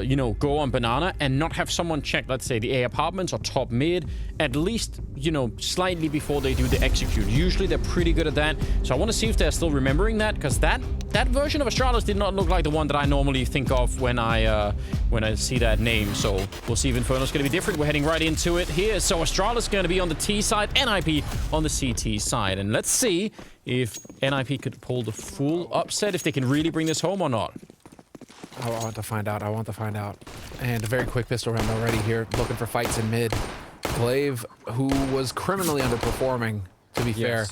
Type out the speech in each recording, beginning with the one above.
you know, go on banana and not have someone check, let's say, the A apartments or top mid, at least, you know, slightly before they do the execute. Usually they're pretty good at that. So I want to see if they're still remembering that, because that version of Astralis did not look like the one that I normally think of when I see that name. So we'll see if Inferno's going to be different. We're heading right into it here. So Astralis going to be on the T side, NIP on the CT side. And let's see if NIP could pull the full upset, if they can really bring this home or not. I want to find out. I want to find out. And a very quick pistol round already here, looking for fights in mid. Glaive, who was criminally underperforming, to be fair.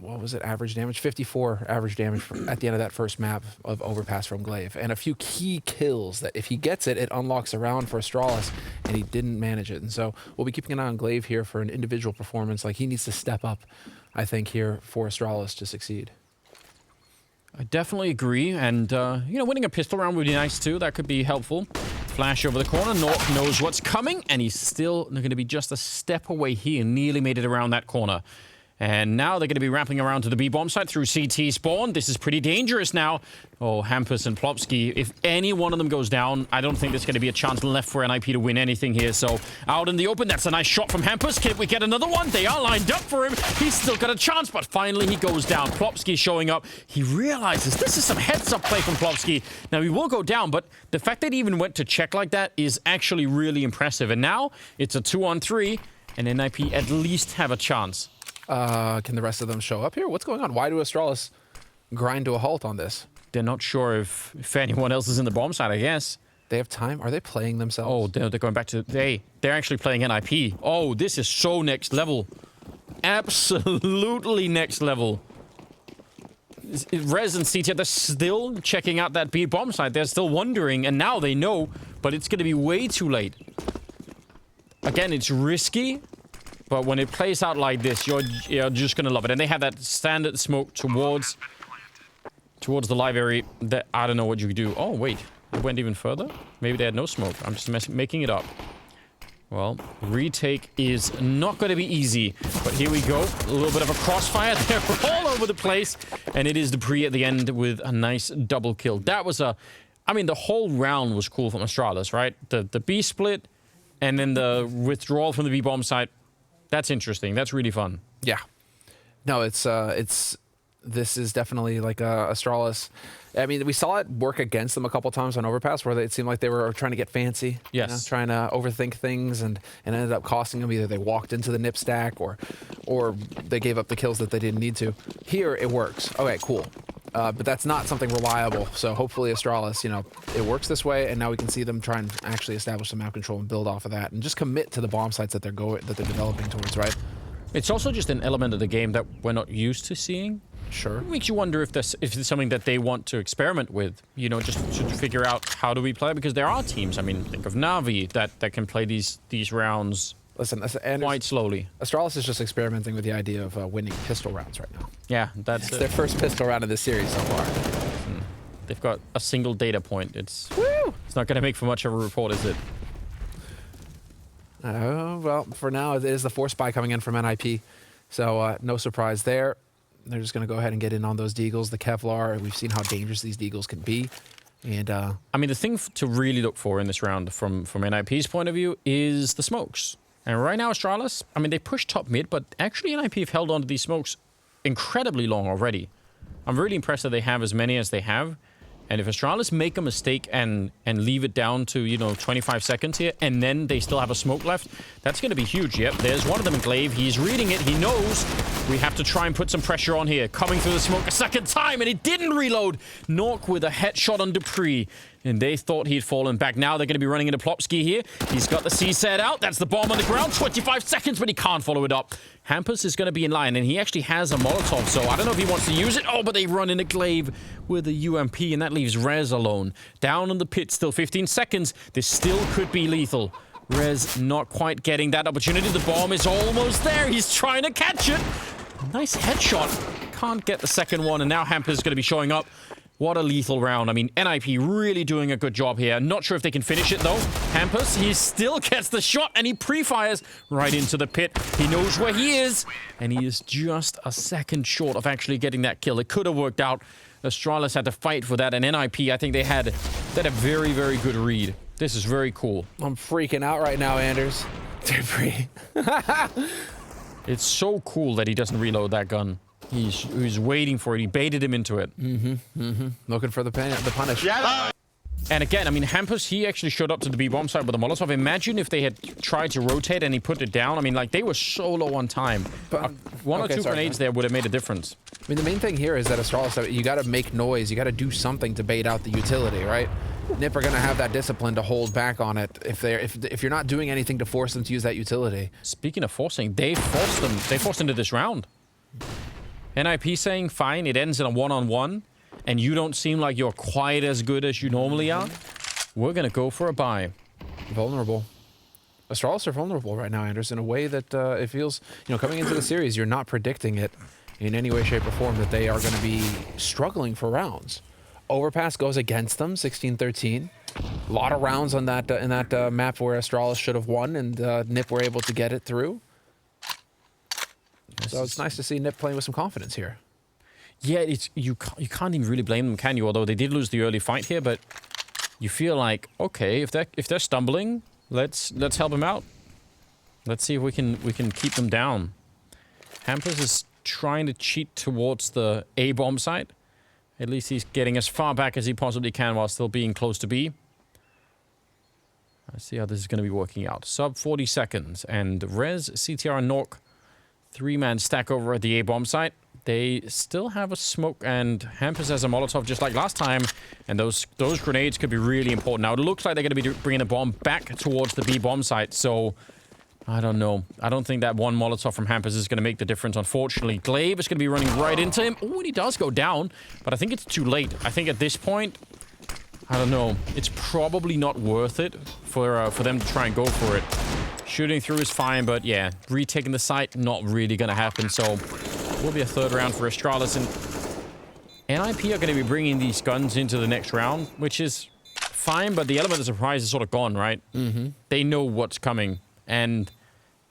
What was it? Average damage? 54 average damage at the end of that first map of Overpass from Glaive. And a few key kills that if he gets it, it unlocks a round for Astralis, and he didn't manage it. And so we'll be keeping an eye on Glaive here for an individual performance. Like, he needs to step up, I think, here for Astralis to succeed. I definitely agree, and, you know, winning a pistol round would be nice, too. That could be helpful. Flash over the corner. Nork knows what's coming, and he's still going to be just a step away here. Nearly made it around that corner. And now they're going to be wrapping around to the B-bomb site through CT spawn. This is pretty dangerous now. Oh, Hampus and Plopsky. If any one of them goes down, I don't think there's going to be a chance left for NIP to win anything here. So out in the open, that's a nice shot from Hampus. Can we get another one? They are lined up for him. He's still got a chance, but finally he goes down. Plopsky showing up. He realizes this is some heads-up play from Plopsky. Now, he will go down, but the fact that he even went to check like that is actually really impressive. And now it's a 2-on-3, and NIP at least have a chance. Can the rest of them show up here? What's going on? Why do Astralis grind to a halt on this? They're not sure if anyone else is in the bomb site, I guess. They have time? Are they playing themselves? Oh, they're going back to... They're actually playing NIP. Oh, this is so next level. Absolutely next level. Rez and CT, they're still checking out that B bomb site. They're still wondering, and now they know, but it's going to be way too late. Again, it's risky. But when it plays out like this, you're just going to love it. And they have that standard smoke towards the live area that I don't know what you could do. Oh, wait. It went even further? Maybe they had no smoke. I'm just making it up. Well, retake is not going to be easy. But here we go. A little bit of a crossfire. They're all over the place. And it is Dupree at the end with a nice double kill. That was a... I mean, the whole round was cool from Astralis, right? The B split and then the withdrawal from the B bomb site. That's interesting. That's really fun. Yeah. No, this is definitely like Astralis. I mean, we saw it work against them a couple times on Overpass where it seemed like they were trying to get fancy. Yes. You know, trying to overthink things and ended up costing them. Either they walked into the nip stack or they gave up the kills that they didn't need to. Here, it works. Okay, cool. But that's not something reliable. So hopefully Astralis, you know, it works this way, and now we can see them try and actually establish some map control and build off of that, and just commit to the bomb sites that they're developing towards, right? It's also just an element of the game that we're not used to seeing. Sure. It makes you wonder if it's something that they want to experiment with, you know, just to figure out how do we play, because there are teams. I mean, think of NaVi that can play these rounds. Listen, quite slowly. Astralis is just experimenting with the idea of winning pistol rounds right now. Yeah, that's their first pistol round of this series so far. They've got a single data point. It's not going to make for much of a report, is it? Well, for now, it is the force spy coming in from NIP. So no surprise there. They're just going to go ahead and get in on those deagles, the Kevlar. We've seen how dangerous these deagles can be. And I mean, the thing to really look for in this round from NIP's point of view is the smokes. And right now, Astralis, I mean, they pushed top mid, but actually NIP have held on to these smokes incredibly long already. I'm really impressed that they have as many as they have. And if Astralis make a mistake and leave it down to, you know, 25 seconds here, and then they still have a smoke left, that's going to be huge. Yep, there's one of them in Glaive. He's reading it. He knows we have to try and put some pressure on here. Coming through the smoke a second time, and he didn't reload. Nork with a headshot on Dupree. And they thought he'd fallen back. Now they're going to be running into Plopsky here. He's got the C set out. That's the bomb on the ground. 25 seconds, but he can't follow it up. Hampus is going to be in line, and he actually has a Molotov, so I don't know if he wants to use it. Oh, but they run into Glaive with a UMP, and that leaves Rez alone. Down in the pit, still 15 seconds. This still could be lethal. Rez not quite getting that opportunity. The bomb is almost there. He's trying to catch it. Nice headshot. Can't get the second one, and now Hampus is going to be showing up. What a lethal round. I mean, NIP really doing a good job here. Not sure if they can finish it, though. Hampus, he still gets the shot, and he pre-fires right into the pit. He knows where he is, and he is just a second short of actually getting that kill. It could have worked out, Astralis had to fight for that, and NIP, I think they had a very, very good read. This is very cool. I'm freaking out right now, Anders. It's so cool that he doesn't reload that gun. He's waiting for it. He baited him into it. Looking for the punish. Yeah. And again, I mean, Hampus, he actually showed up to the B bomb site with a Molotov. Imagine if they had tried to rotate and he put it down. I mean, like, they were so low on time. But, one or two grenades there would have made a difference. I mean, the main thing here is that Astralis, you got to make noise. You got to do something to bait out the utility, right? NIP are going to have that discipline to hold back on it if you're not doing anything to force them to use that utility. Speaking of forcing, they forced them. They forced into this round. NIP saying, fine, it ends in a one-on-one, and you don't seem like you're quite as good as you normally are. We're going to go for a buy. Vulnerable. Astralis are vulnerable right now, Anders, in a way that it feels, you know, coming into the series, you're not predicting it in any way, shape, or form that they are going to be struggling for rounds. Overpass goes against them, 16-13. A lot of rounds on that in that map where Astralis should have won, and NIP were able to get it through. So it's nice to see NIP playing with some confidence here. Yeah, it's you can't even really blame them, can you? Although they did lose the early fight here, but you feel like, okay, if they're stumbling, let's help them out. Let's see if we can keep them down. Hampus is trying to cheat towards the A bomb site. At least he's getting as far back as he possibly can while still being close to B. Let's see how this is going to be working out. Sub 40 seconds, and Rez, CTR, and Nork, three-man stack over at the A bomb site. They still have a smoke, and Hampus has a Molotov just like last time, and those grenades could be really important. Now, it looks like they're going to be bringing the bomb back towards the B bomb site, so I don't know. I don't think that one Molotov from Hampus is going to make the difference, unfortunately. Glaive is going to be running right into him. Oh, and he does go down, but I think it's too late. I think at this point, I don't know. It's probably not worth it for them to try and go for it. Shooting through is fine, but yeah, retaking the site, not really going to happen, so will be a third round for Astralis, and NIP are going to be bringing these guns into the next round, which is fine, but the element of surprise is sort of gone, right? They know what's coming, and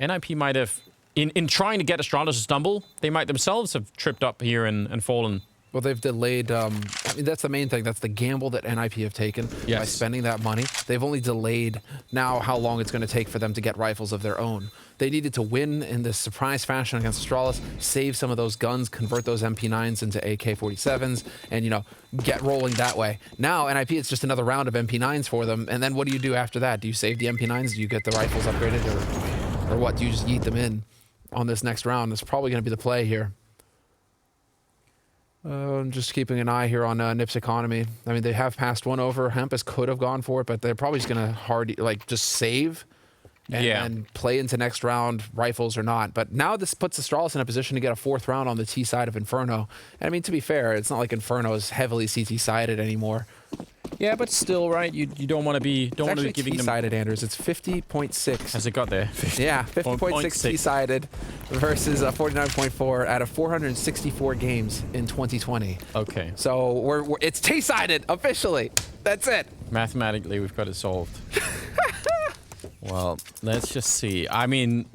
NIP might have, in trying to get Astralis to stumble, they might themselves have tripped up here and fallen. Well, they've delayed, I mean, that's the main thing. That's the gamble that NIP have taken by spending that money. They've only delayed now how long it's going to take for them to get rifles of their own. They needed to win in this surprise fashion against Astralis, save some of those guns, convert those MP9s into AK-47s, and, you know, get rolling that way. Now, NIP, it's just another round of MP9s for them, and then what do you do after that? Do you save the MP9s? Do you get the rifles upgraded, or what? Do you just yeet them in on this next round? That's probably going to be the play here. I'm just keeping an eye here on NIP's economy. I mean, they have passed one over. Hampus could have gone for it, but they're probably just going to just save and play into next round, rifles or not. But now this puts Astralis in a position to get a fourth round on the T side of Inferno. And I mean, to be fair, it's not like Inferno is heavily CT-sided anymore. Yeah, but still, right? You don't want to be giving them T-sided, Anders. It's 50.6. Has it got there? Yeah, 50.6 T-sided versus 49.4 out of 464 games in 2020. Okay. So it's T-sided officially. That's it. Mathematically, we've got it solved. Well, let's just see. I mean,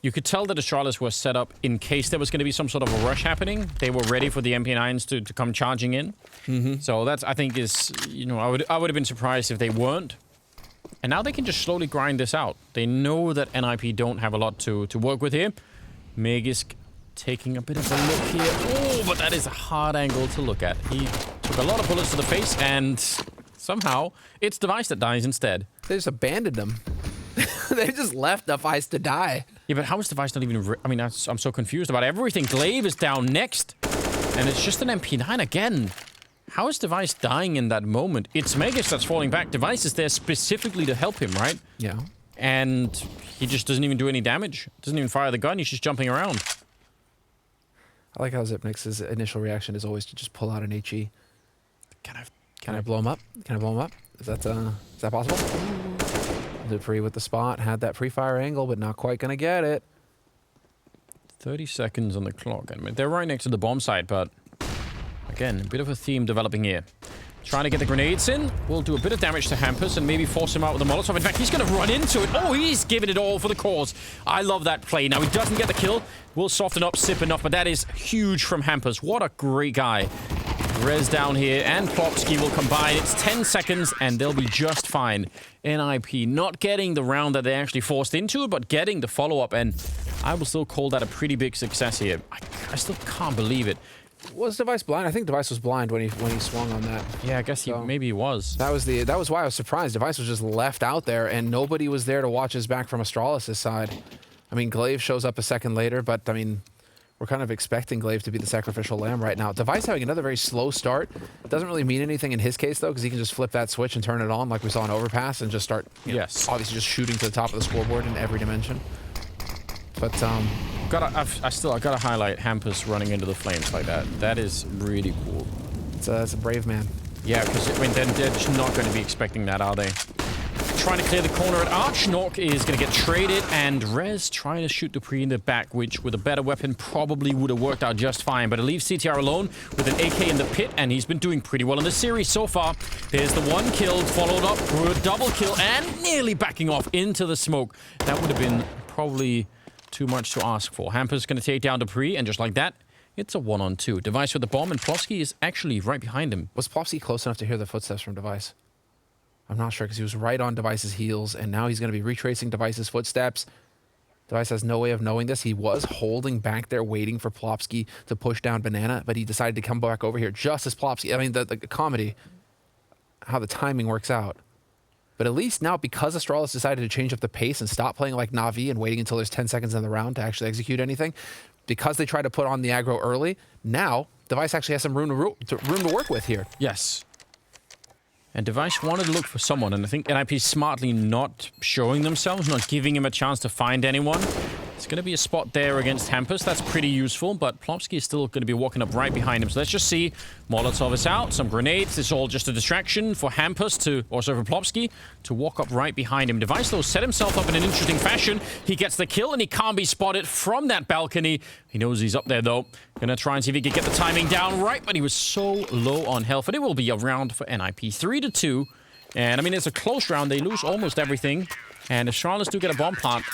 you could tell that Astralis was set up in case there was going to be some sort of a rush happening. They were ready for the MP9s to come charging in. So that's, I think, is, you know, I would have been surprised if they weren't. And now they can just slowly grind this out. They know that NIP don't have a lot to work with here. Magisk taking a bit of a look here. Oh, but that is a hard angle to look at. He took a lot of bullets to the face, and somehow it's Device that dies instead. They just abandoned him. They just left Device to die. Yeah, but how is Device not even... I mean, I'm so confused about everything. Glaive is down next, and it's just an MP9 again. How is Device dying in that moment? It's Magisk that's falling back. Device is there specifically to help him, right? Yeah. And he just doesn't even do any damage. Doesn't even fire the gun. He's just jumping around. I like how Zipnix's initial reaction is always to just pull out an HE. Can I blow him up? Can I blow him up? Is that possible? Free with the spot, had that pre-fire angle, but not quite gonna get it. 30 seconds on the clock. I mean, they're right next to the bomb site, but again, a bit of a theme developing here. Trying to get the grenades in. We'll do a bit of damage to Hampus and maybe force him out with a Molotov. In fact, he's going to run into it. Oh, he's giving it all for the cause. I love that play. Now, he doesn't get the kill. We'll soften up, sip enough, but that is huge from Hampus. What a great guy. Rez down here, and Plopsky will combine. It's 10 seconds, and they'll be just fine. NIP not getting the round that they actually forced into it, but getting the follow-up, and I will still call that a pretty big success here. I still can't believe it. Was Device blind? I think Device was blind when he swung on that. Yeah, I guess maybe he was. That was why I was surprised. Device was just left out there, and nobody was there to watch his back from Astralis' side. I mean, Glaive shows up a second later, but I mean, we're kind of expecting Glaive to be the sacrificial lamb right now. Device having another very slow start. Doesn't really mean anything in his case, though, because he can just flip that switch and turn it on like we saw in Overpass and just start, you know, obviously just shooting to the top of the scoreboard in every dimension. But, I gotta highlight Hampus running into the flames like that. That is really cool. It's a brave man. Yeah, because I mean, they're just not going to be expecting that, are they? Trying to clear the corner at Arch. Nork is going to get traded, and Rez trying to shoot Dupree in the back, which with a better weapon probably would have worked out just fine. But it leaves CTR alone with an AK in the pit, and he's been doing pretty well in the series so far. There's the one kill, followed up with a double kill, and nearly backing off into the smoke. That would have been probably too much to ask for. Hampus going to take down Dupree, and just like that, it's a 1-on-2. Device with the bomb, and Plofsky is actually right behind him. Was Plofsky close enough to hear the footsteps from Device? I'm not sure, because he was right on Device's heels, and now he's going to be retracing Device's footsteps. Device has no way of knowing this. He was holding back there, waiting for Plopsky to push down Banana, but he decided to come back over here just as Plopsky. I mean, the comedy, how the timing works out. But at least now, because Astralis decided to change up the pace and stop playing like NaVi and waiting until there's 10 seconds in the round to actually execute anything, because they tried to put on the aggro early, now Device actually has some room to work with here. Yes. And Device wanted to look for someone, and I think NIP smartly not showing themselves, not giving him a chance to find anyone. It's going to be a spot there against Hampus. That's pretty useful, but Plopsky is still going to be walking up right behind him. So let's just see. Molotov is out, some grenades. It's all just a distraction for Hampus to, also for Plopsky, to walk up right behind him. Device, though, set himself up in an interesting fashion. He gets the kill, and he can't be spotted from that balcony. He knows he's up there, though. Gonna try and see if he can get the timing down right, but he was so low on health. And it will be a round for NIP. 3-2. And, I mean, it's a close round. They lose almost everything. And if Astralis do get a bomb plant,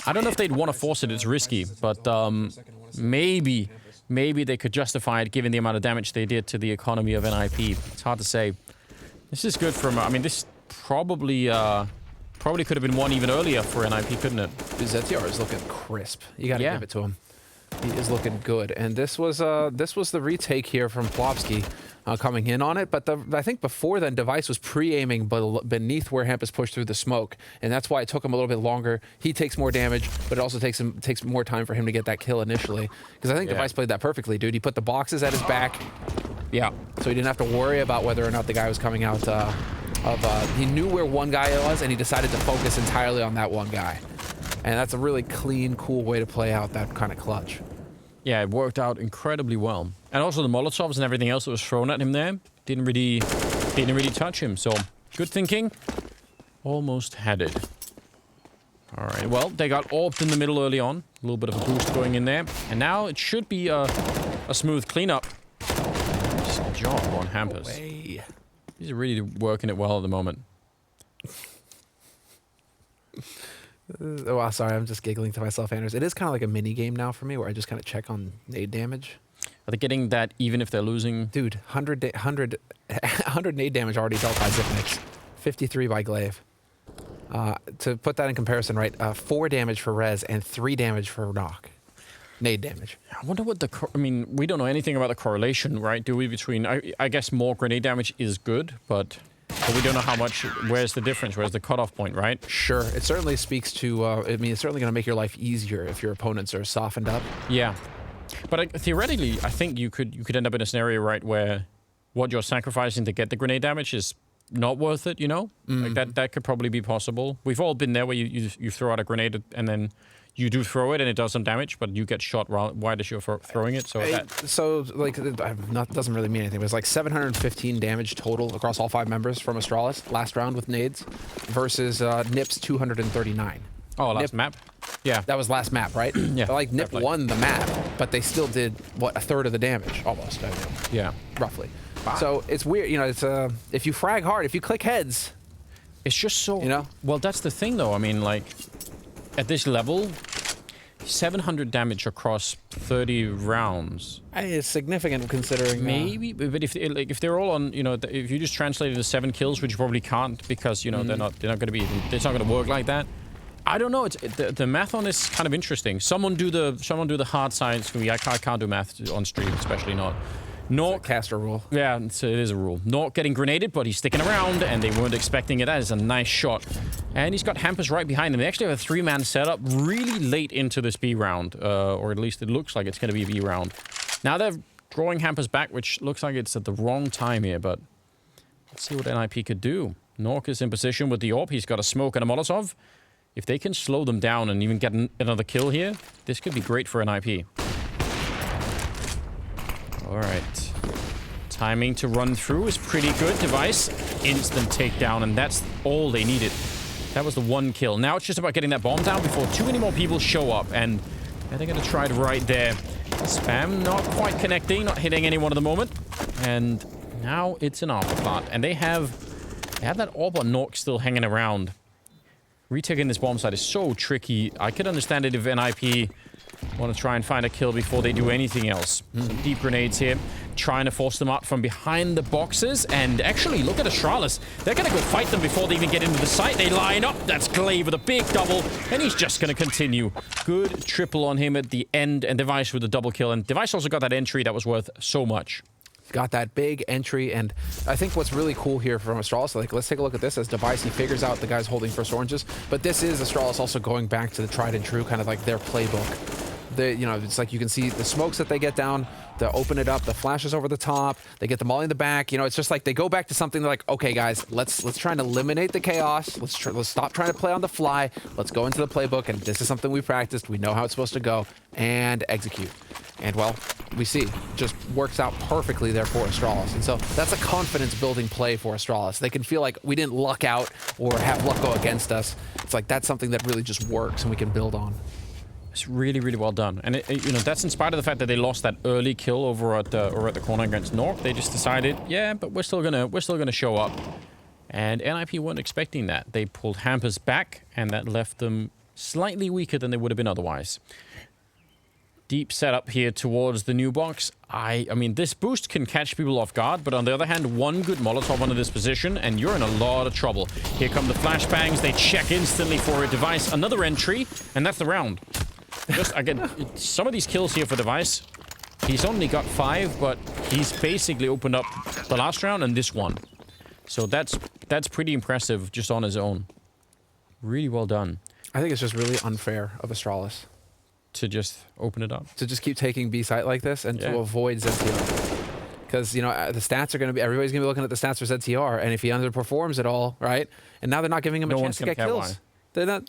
I don't know if they'd want to force it. It's risky. But maybe they could justify it given the amount of damage they did to the economy of NIP. It's hard to say. This is good for him. I mean, this probably could have been won even earlier for NIP, couldn't it? ZTR is looking crisp. You got to give it to him. He is looking good. And this was the retake here from Plopsky. Coming in on it, but I think before then, Device was pre-aiming beneath where Hampus pushed through the smoke, and that's why it took him a little bit longer. He takes more damage, but it also takes more time for him to get that kill initially. Because I think Device played that perfectly, dude. He put the boxes at his back, so he didn't have to worry about whether or not the guy was coming out he knew where one guy was, and he decided to focus entirely on that one guy. And that's a really clean, cool way to play out that kind of clutch. Yeah, it worked out incredibly well. And also the Molotovs and everything else that was thrown at him there didn't really touch him. So, good thinking. Almost had it. Alright, well, they got orbed in the middle early on. A little bit of a boost going in there. And now it should be a smooth cleanup. Just a job on Hampus. He's really working it well at the moment. Oh, sorry, I'm just giggling to myself, Anders. It is kind of like a mini game now for me, where I just kind of check on nade damage. Are they getting that even if they're losing? Dude, 100 nade damage already dealt by Zipnix, 53 by Glaive. To put that in comparison, right? 4 damage for Rez and 3 damage for Knock. Nade damage. I wonder what I mean, we don't know anything about the correlation, right? Do we? Between I guess more grenade damage is good, but we don't know how much. Where's the difference? Where's the cutoff point, right? Sure. It certainly speaks to, I mean, it's certainly going to make your life easier if your opponents are softened up. Yeah. But theoretically, I think you could end up in a scenario, right, where what you're sacrificing to get the grenade damage is not worth it, you know? Like that could probably be possible. We've all been there where you throw out a grenade and then you do throw it and it does some damage, but you get shot right as you're throwing it. So that doesn't really mean anything. But it's like 715 damage total across all 5 members from Astralis last round with nades versus Nip's 239. Oh, last map? Yeah. That was last map, right? Yeah. But like Nip won the map, but they still did, what, a third of the damage, almost. I mean, yeah. Roughly. Wow. So it's weird, you know, it's if you frag hard, if you click heads. It's just so, you know? Well, that's the thing though. I mean, like, at this level, 700 damage across 30 rounds. It's significant considering... Maybe, but if they're all on, you know, if you just translate it to 7 kills, which you probably can't because, you know, they're not going to be, it's not going to work like that. I don't know. The math on this is kind of interesting. Someone do the hard science for me. I can't do math on stream, especially not. Nork, caster rule. Yeah, it is a rule. Nork getting grenaded, but he's sticking around, and they weren't expecting it. That is a nice shot. And he's got Hampers right behind him. They actually have a 3-man setup really late into this B round, or at least it looks like it's going to be a B round. Now they're drawing Hampers back, which looks like it's at the wrong time here, but let's see what NIP could do. Nork is in position with the AWP. He's got a smoke and a Molotov. If they can slow them down and even get another kill here, this could be great for NIP. All right. Timing to run through is pretty good. Device, instant takedown, and that's all they needed. That was the 1 kill. Now it's just about getting that bomb down before too many more people show up, and they're going to try it right there. Spam not quite connecting, not hitting anyone at the moment, and now it's an afterplant. And they have that AWP on Nork still hanging around. Retaking this bomb site is so tricky. I could understand it if NIP want to try and find a kill before they do anything else. Some deep grenades here, trying to force them out from behind the boxes. And actually, look at Astralis. They're going to go fight them before they even get into the site. They line up. That's Glaive with a big double, and he's just going to continue. Good triple on him at the end, and Device with a double kill. And Device also got that entry that was worth so much. Got that big entry, and I think what's really cool here from Astralis, like, let's take a look at this as Device. He figures out the guy's holding first oranges, but this is Astralis also going back to the tried and true, kind of like their playbook. You know, it's like you can see the smokes that they get down, they open it up, the flashes over the top, they get the molly in the back. You know, it's just like they go back to something. They're like, okay, guys, let's try and eliminate the chaos. Let's stop trying to play on the fly. Let's go into the playbook, and this is something we practiced. We know how it's supposed to go, and execute. And well, we see just works out perfectly there for Astralis. And so that's a confidence-building play for Astralis. They can feel like we didn't luck out or have luck go against us. It's like that's something that really just works and we can build on. It's really, really well done. And, you know, that's in spite of the fact that they lost that early kill over at the corner against Nork. They just decided, yeah, but we're still gonna show up. And NIP weren't expecting that. They pulled Hampers back, and that left them slightly weaker than they would have been otherwise. Deep setup here towards the new box. I mean, this boost can catch people off guard, but on the other hand, one good Molotov onto this position, and you're in a lot of trouble. Here come the flashbangs. They check instantly for a Device. Another entry, and that's the round. Just, again, some of these kills here for Device, he's only got 5, but he's basically opened up the last round and this one. So that's pretty impressive just on his own. Really well done. I think it's just really unfair of Astralis to just open it up. To just keep taking B site like this and to avoid ZTR. Because, you know, the stats are going to be, everybody's going to be looking at the stats for ZTR, and if he underperforms at all, right? And now they're not giving him a chance to get kills. Why. They're not...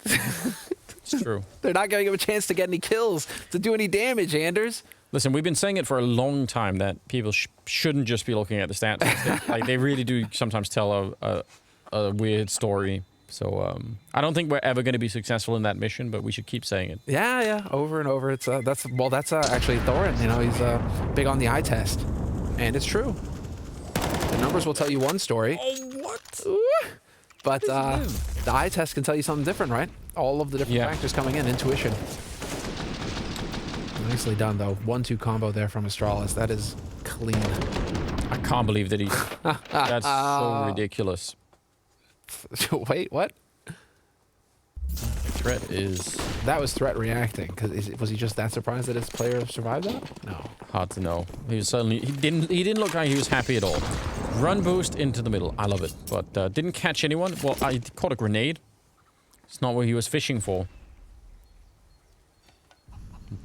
It's true. They're not giving him a chance to get any kills, to do any damage, Anders. Listen, we've been saying it for a long time that people shouldn't just be looking at the stats. Like, they really do sometimes tell a weird story. So I don't think we're ever going to be successful in that mission, but we should keep saying it. Yeah, over and over. It's that's actually Thorin. You know, he's big on the eye test, and it's true. The numbers will tell you one story. Oh, what? But the eye test can tell you something different, right? All of the different factors coming in, intuition. Nicely done, though. 1-2 combo there from Astralis. That is clean. I can't believe that he's... That's so ridiculous. Wait, what? Threat is... That was threat reacting. Because was he just that surprised that his player survived that? No. Hard to know. He was certainly... He didn't look like he was happy at all. Run boost into the middle. I love it. But didn't catch anyone. Well, I caught a grenade. It's not what he was fishing for.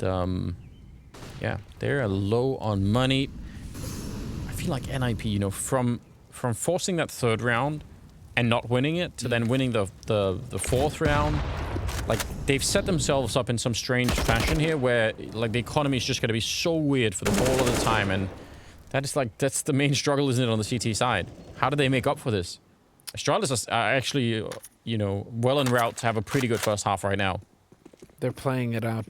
And, yeah, they're low on money. I feel like NIP, you know, from forcing that 3rd round and not winning it to then winning the 4th round, like, they've set themselves up in some strange fashion here where, like, the economy is just going to be so weird for them all of the time, and that is, like, that's the main struggle, isn't it, on the CT side? How do they make up for this? Astralis are actually, you know, well en route to have a pretty good first half right now. They're playing it out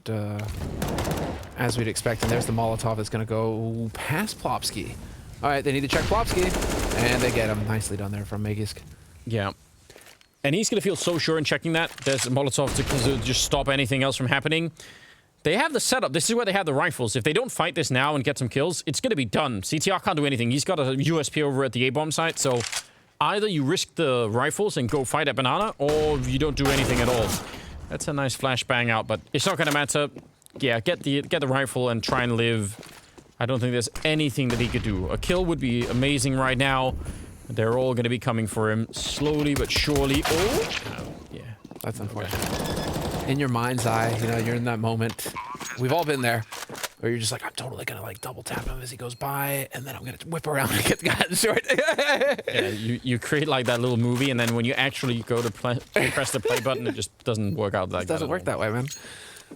as we'd expect, and there's the Molotov that's going to go past Plopsky. All right, they need to check Plopsky, and they get him. Nicely done there from Magisk. Yeah. And he's going to feel so sure in checking that. There's a Molotov to just stop anything else from happening. They have the setup. This is where they have the rifles. If they don't fight this now and get some kills, it's going to be done. CTR can't do anything. He's got a USP over at the A-bomb site, so either you risk the rifles and go fight at banana, or you don't do anything at all. That's a nice flashbang out, but it's not going to matter. Yeah, get the rifle and try and live. I don't think there's anything that he could do. A kill would be amazing right now. They're all going to be coming for him slowly but surely. Oh, yeah. That's unfortunate. In your mind's eye, you know, you're in that moment. We've all been there. Where you're just like, I'm totally going to like double tap him as he goes by, and then I'm going to whip around and get the guy in the short. Yeah, you create like that little movie, and then when you actually go to press the play button, it just doesn't work out like that. It doesn't work that way, man.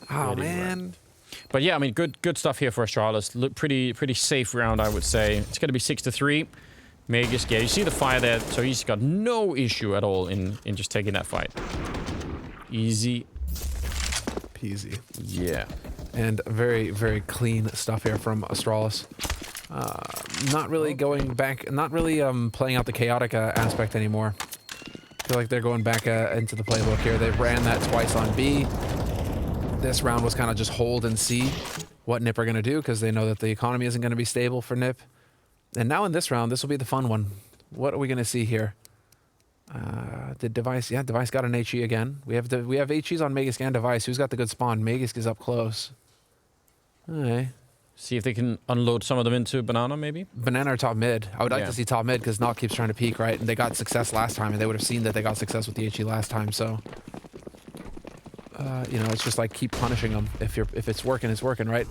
Oh, man. But yeah, I mean, good stuff here for Astralis. Look, pretty safe round, I would say. It's going to be 6-3. Magus, yeah, you see the fire there, so he's got no issue at all in just taking that fight. Easy peasy. Yeah. And very, very clean stuff here from Astralis. Not really going back, not really playing out the chaotic aspect anymore. I feel like they're going back into the playbook here. They ran that twice on B. This round was kind of just hold and see what NiP are going to do, because they know that the economy isn't going to be stable for NiP. And now in this round, this will be the fun one. What are we going to see here? Did Device? Yeah, Device got an HE again. We have HEs on Magus and Device. Who's got the good spawn? Magus is up close. All right. See if they can unload some of them into banana, maybe? Banana or top mid. I would like to see top mid, because Knock keeps trying to peek, right? And they got success last time, and they would have seen that they got success with the HE last time, so... you know, it's just like keep punishing them. If it's working, it's working, right?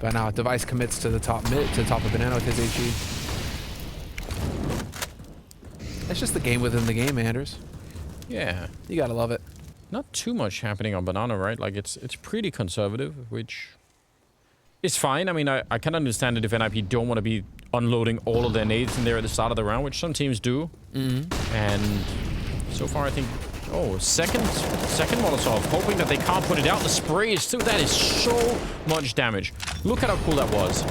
But now Device commits to the top mid, to the top of banana with his HE. It's just the game within the game, Anders. Yeah. You gotta love it. Not too much happening on banana, right? Like, it's pretty conservative, which is fine. I mean, I can understand it if NIP don't want to be unloading all of their nades in there at the start of the round, which some teams do. Mm-hmm. And so far, I think... Oh, second Molotov, hoping that they can't put it out. The spray is still... That is so much damage. Look at how cool that was.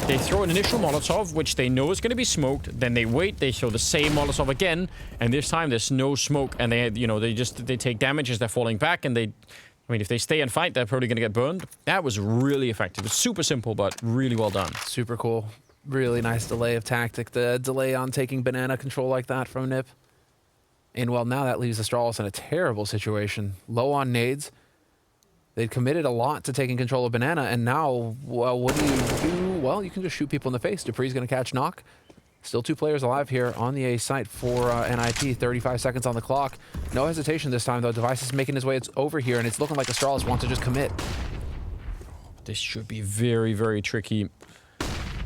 They throw an initial Molotov, which they know is going to be smoked. Then they wait, they throw the same Molotov again, and this time there's no smoke, and they, you know, they take damage as they're falling back, and they... I mean, if they stay and fight, they're probably going to get burned. That was really effective. It's super simple, but really well done. Super cool. Really nice delay of tactic. The delay on taking banana control like that from NiP. And well, now that leaves Astralis in a terrible situation. Low on nades. They'd committed a lot to taking control of banana, and now, well, what do? Well, you can just shoot people in the face. Dupree's going to catch Knock. Still 2 players alive here on the A site for NIP. 35 seconds on the clock. No hesitation this time, though. Device is making his way over here, and it's looking like Astralis wants to just commit. This should be very, very tricky.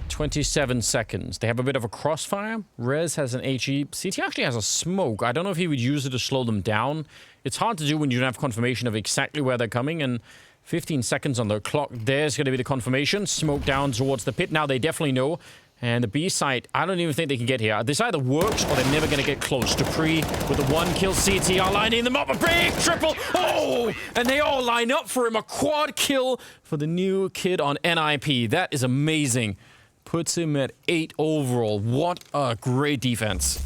27 seconds. They have a bit of a crossfire. Rez has an HE. CT actually has a smoke. I don't know if he would use it to slow them down. It's hard to do when you don't have confirmation of exactly where they're coming, and 15 seconds on the clock. There's going to be the confirmation. Smoke down towards the pit. Now they definitely know. And the B site, I don't even think they can get here. This either works or they're never going to get close. Dupree with the 1 kill. CTR lining them up. A big triple. Oh! And they all line up for him. A quad kill for the new kid on NIP. That is amazing. Puts him at 8 overall. What a great defense.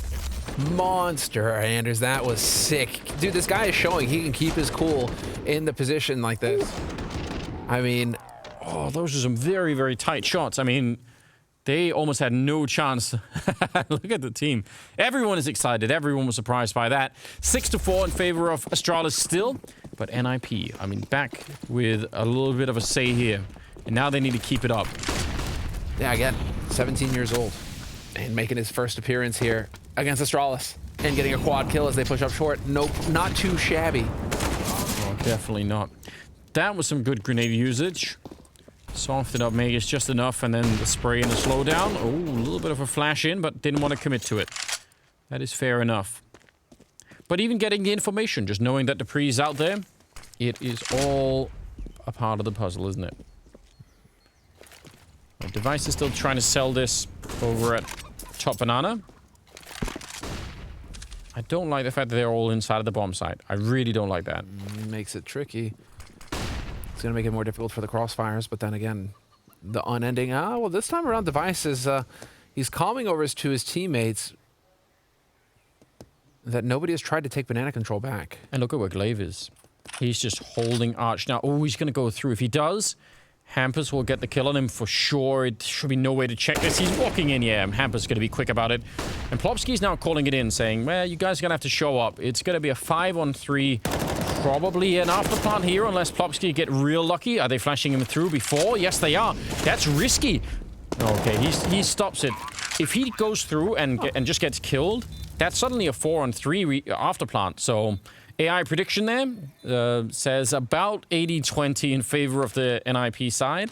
Monster, Anders. That was sick. Dude, this guy is showing he can keep his cool in the position like this. I mean... Oh, those are some very, very tight shots. I mean... They almost had no chance. Look at the team. Everyone is excited. Everyone was surprised by that. 6-4 in favor of Astralis still. But NIP, I mean, back with a little bit of a say here. And now they need to keep it up. Yeah, again, 17 years old. And making his first appearance here against Astralis. And getting a quad kill as they push up short. Nope, not too shabby. Oh, definitely not. That was some good grenade usage. Softened up Magus just enough, and then the spray and the slowdown. Oh, a little bit of a flash in, but didn't want to commit to it. That is fair enough. But even getting the information, just knowing that Dupree's out there, it is all a part of the puzzle, isn't it? The Device is still trying to sell this over at Top Banana. I don't like the fact that they're all inside of the bomb site. I really don't like that. Makes it tricky. It's going to make it more difficult for the crossfires, but then again, the unending... well, this time around, Device is... he's calming over to his teammates that nobody has tried to take banana control back. And look at where Glaive is. He's just holding Arch now. Oh, he's going to go through. If he does, Hampus will get the kill on him for sure. It should be no way to check this. He's walking in. Yeah, Hampus going to be quick about it. And Plopsky's now calling it in, saying, well, you guys are going to have to show up. It's going to be a 5-on-3. Probably an afterplant here, unless Plopsky get real lucky. Are they flashing him through before? Yes, they are. That's risky. Okay, he stops it. If he goes through and just gets killed, that's suddenly a 4-on-3 afterplant. So AI prediction there says about 80-20 in favor of the NIP side.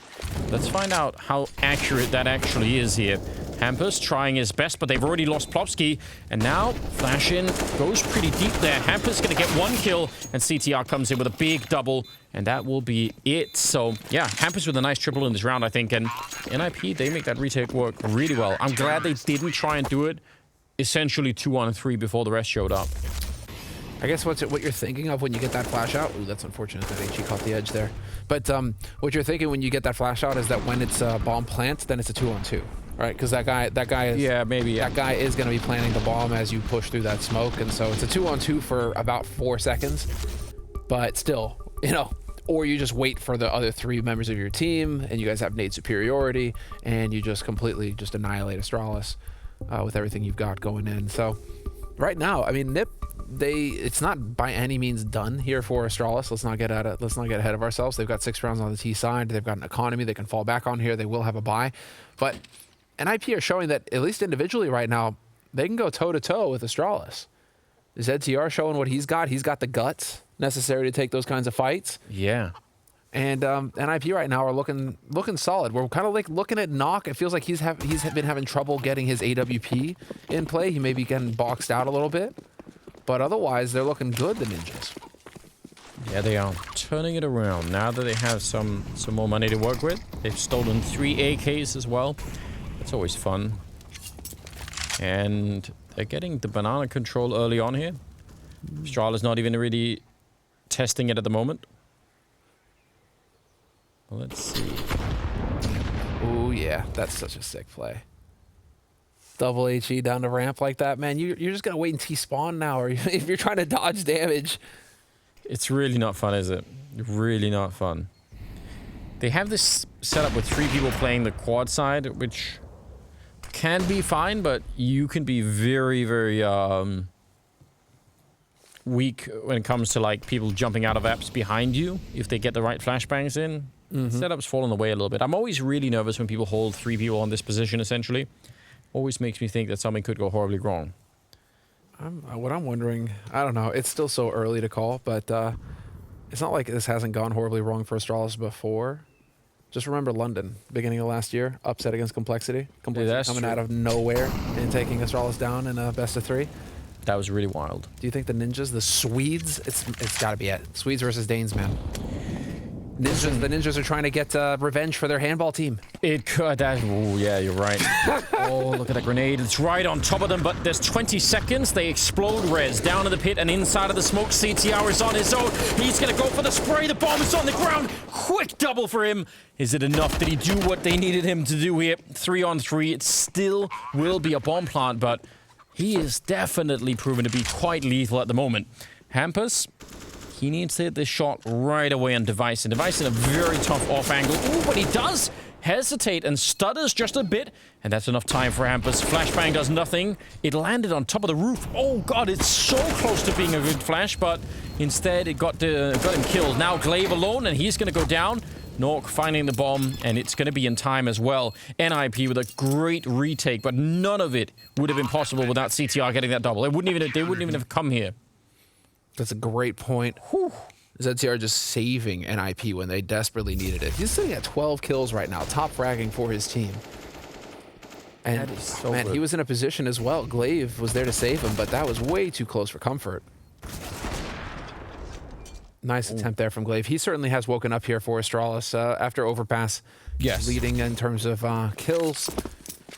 Let's find out how accurate that actually is here. Hampus trying his best, but they've already lost Plopsky. And now, Flash in goes pretty deep there. Hampus going to get 1 kill, and CTR comes in with a big double, and that will be it. So, yeah, Hampus with a nice triple in this round, I think. And NIP, they make that retake work really well. I'm glad they didn't try and do it essentially 2-on-3 before the rest showed up. I guess what you're thinking of when you get that flash out. Ooh, that's unfortunate that HE caught the edge there. But what you're thinking when you get that flash out is that when it's bomb plant, then it's a 2-on-2. Right, because that guy is, yeah, maybe that guy is going to be planting the bomb as you push through that smoke, and so it's a 2-on-2 for about 4 seconds. But still, you know, or you just wait for the other 3 members of your team, and you guys have nade superiority, and you just completely just annihilate Astralis with everything you've got going in. So right now, I mean, NIP, it's not by any means done here for Astralis. Let's not get ahead of ourselves. They've got 6 rounds on the T side. They've got an economy they can fall back on here. They will have a buy, but NIP are showing that, at least individually right now, they can go toe-to-toe with Astralis. ZTR showing what he's got. He's got the guts necessary to take those kinds of fights. Yeah. And NIP right now are looking solid. We're kind of like looking at Knock. It feels like he's been having trouble getting his AWP in play. He may be getting boxed out a little bit. But otherwise, they're looking good, the Ninjas. Yeah, they are turning it around. Now that they have some more money to work with. They've stolen 3 AKs as well. That's always fun. And they're getting the banana control early on here. Astralis not even really testing it at the moment. Well, let's see. Oh yeah, that's such a sick play. Double HE down the ramp like that, man. You're just gonna wait and T-spawn now, or if you're trying to dodge damage. It's really not fun, is it? Really not fun. They have this setup with 3 people playing the quad side, which can be fine, but you can be very, very weak when it comes to like people jumping out of apps behind you if they get the right flashbangs in. Setup's fallen away a little bit. I'm always really nervous when people hold 3 people on this position, essentially. Always makes me think that something could go horribly wrong. What I'm wondering, I don't know, it's still so early to call, but it's not like this hasn't gone horribly wrong for Astralis before. Just remember London, beginning of last year, upset against Complexity. Complexity coming out of nowhere and taking Astralis down in a best of 3. That was really wild. Do you think the Ninjas, the Swedes, it's got to be it. Swedes versus Danes, man. The Ninjas are trying to get revenge for their handball team. It could. Oh, yeah, you're right. Oh, look at that grenade. It's right on top of them, but there's 20 seconds. They explode res down in the pit and inside of the smoke. CTR is on his own. He's going to go for the spray. The bomb is on the ground. Quick double for him. Is it enough? Did he do what they needed him to do here? 3-on-3. It still will be a bomb plant, but he is definitely proven to be quite lethal at the moment. Hampus, he needs to hit this shot right away on Device. And Device in a very tough off angle. Ooh, but he does hesitate and stutters just a bit. And that's enough time for Hampus. Flashbang does nothing. It landed on top of the roof. Oh, God, it's so close to being a good flash, but instead it got him killed. Now Glaive alone, and he's going to go down. Nork finding the bomb, and it's going to be in time as well. NIP with a great retake, but none of it would have been possible without CTR getting that double. They wouldn't even have come here. That's a great point. Whew. ZTR just saving NIP when they desperately needed it. He's sitting at 12 kills right now, top fragging for his team. And that is so man, good. He was in a position as well. Glaive was there to save him, but that was way too close for comfort. Nice attempt there from Glaive. He certainly has woken up here for Astralis after Overpass. Yes. Leading in terms of kills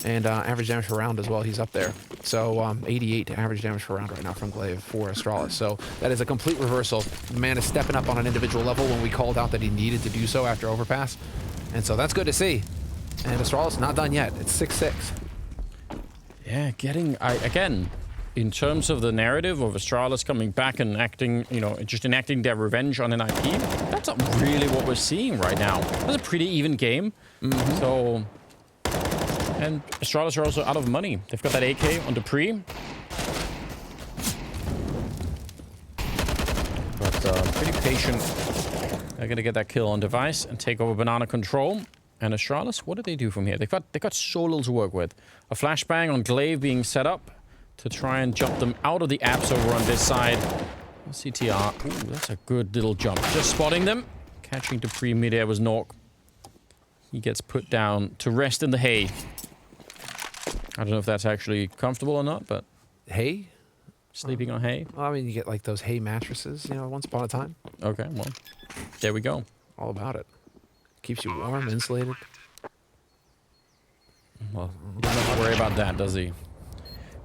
and average damage per round as well. He's up there. So 88 average damage per round right now from Glaive for Astralis. So that is a complete reversal. The man is stepping up on an individual level when we called out that he needed to do so after Overpass. And so that's good to see. And Astralis not done yet. It's 6-6. Yeah, again, in terms of the narrative of Astralis coming back and acting, you know, just enacting their revenge on NIP, that's not really what we're seeing right now. That's a pretty even game. So, and Astralis are also out of money. They've got that AK on Dupree. But pretty patient. They're gonna get that kill on device and take over banana control. And Astralis, what do they do from here? They've got so little to work with. A flashbang on Glaive being set up to try and jump them out of the apps over on this side. CTR. Ooh, that's a good little jump. Just spotting them. Catching Dupree mid-air was Nork. He gets put down to rest in the hay. I don't know if that's actually comfortable or not, but... Hay? Sleeping on hay? Well, I mean, you get like those hay mattresses, you know, once upon a time. Okay, well, there we go. All about it. Keeps you warm, insulated. Well, he doesn't have to worry about that, does he?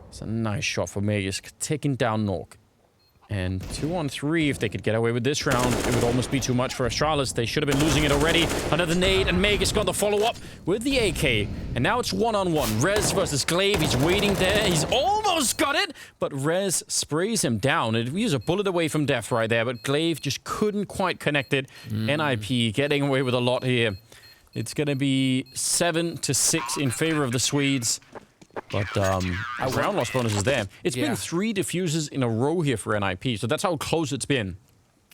It's a nice shot for Magus, taking down Nork. And 2-on-3, if they could get away with this round, it would almost be too much for Astralis. They should have been losing it already. Another nade, and Magus got the follow-up with the AK. And now it's 1-on-1. Rez versus Glaive. He's waiting there. He's almost got it, but Rez sprays him down. He was a bullet away from death right there, but Glaive just couldn't quite connect it. NIP getting away with a lot here. It's going to be 7-6 in favor of the Swedes. But round loss bonus is there. It's been 3 diffuses in a row here for NIP, so that's how close it's been.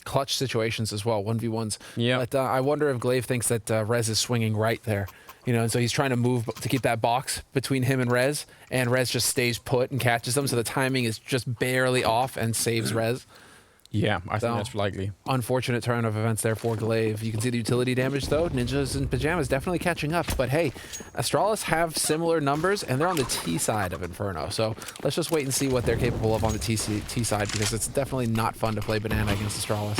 Clutch situations as well, 1v1s. Yeah. But I wonder if Glaive thinks that Rez is swinging right there. You know, and so he's trying to move to keep that box between him and Rez just stays put and catches them, so the timing is just barely off and saves Rez. Yeah, I think that's likely. Unfortunate turn of events there for Glaive. You can see the utility damage, though. Ninjas in Pajamas definitely catching up. But hey, Astralis have similar numbers, and they're on the T side of Inferno. So let's just wait and see what they're capable of on the T side, because it's definitely not fun to play banana against Astralis.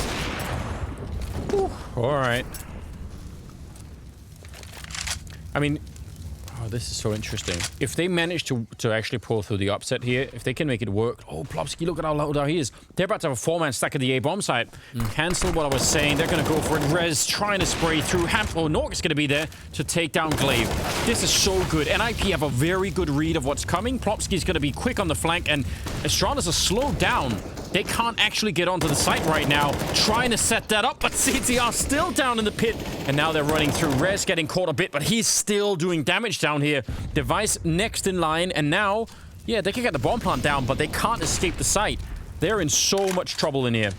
Whew. All right. I mean... Oh, this is so interesting. If they manage to actually pull through the upset here, if they can make it work... Oh, Plopsky, look at how loud he is. They're about to have a 4-man stack at the A-bomb site. Cancel what I was saying. They're going to go for it. Rez trying to spray through. Nork is going to be there to take down Glaive. This is so good. NIP have a very good read of what's coming. Plopsky's going to be quick on the flank, and Astralis are slowed down. They can't actually get onto the site right now. Trying to set that up, but CTR still down in the pit. And now they're running through. Rez getting caught a bit, but he's still doing damage down here. Device next in line, and now, yeah, they can get the bomb plant down, but they can't escape the site. They're in so much trouble in here.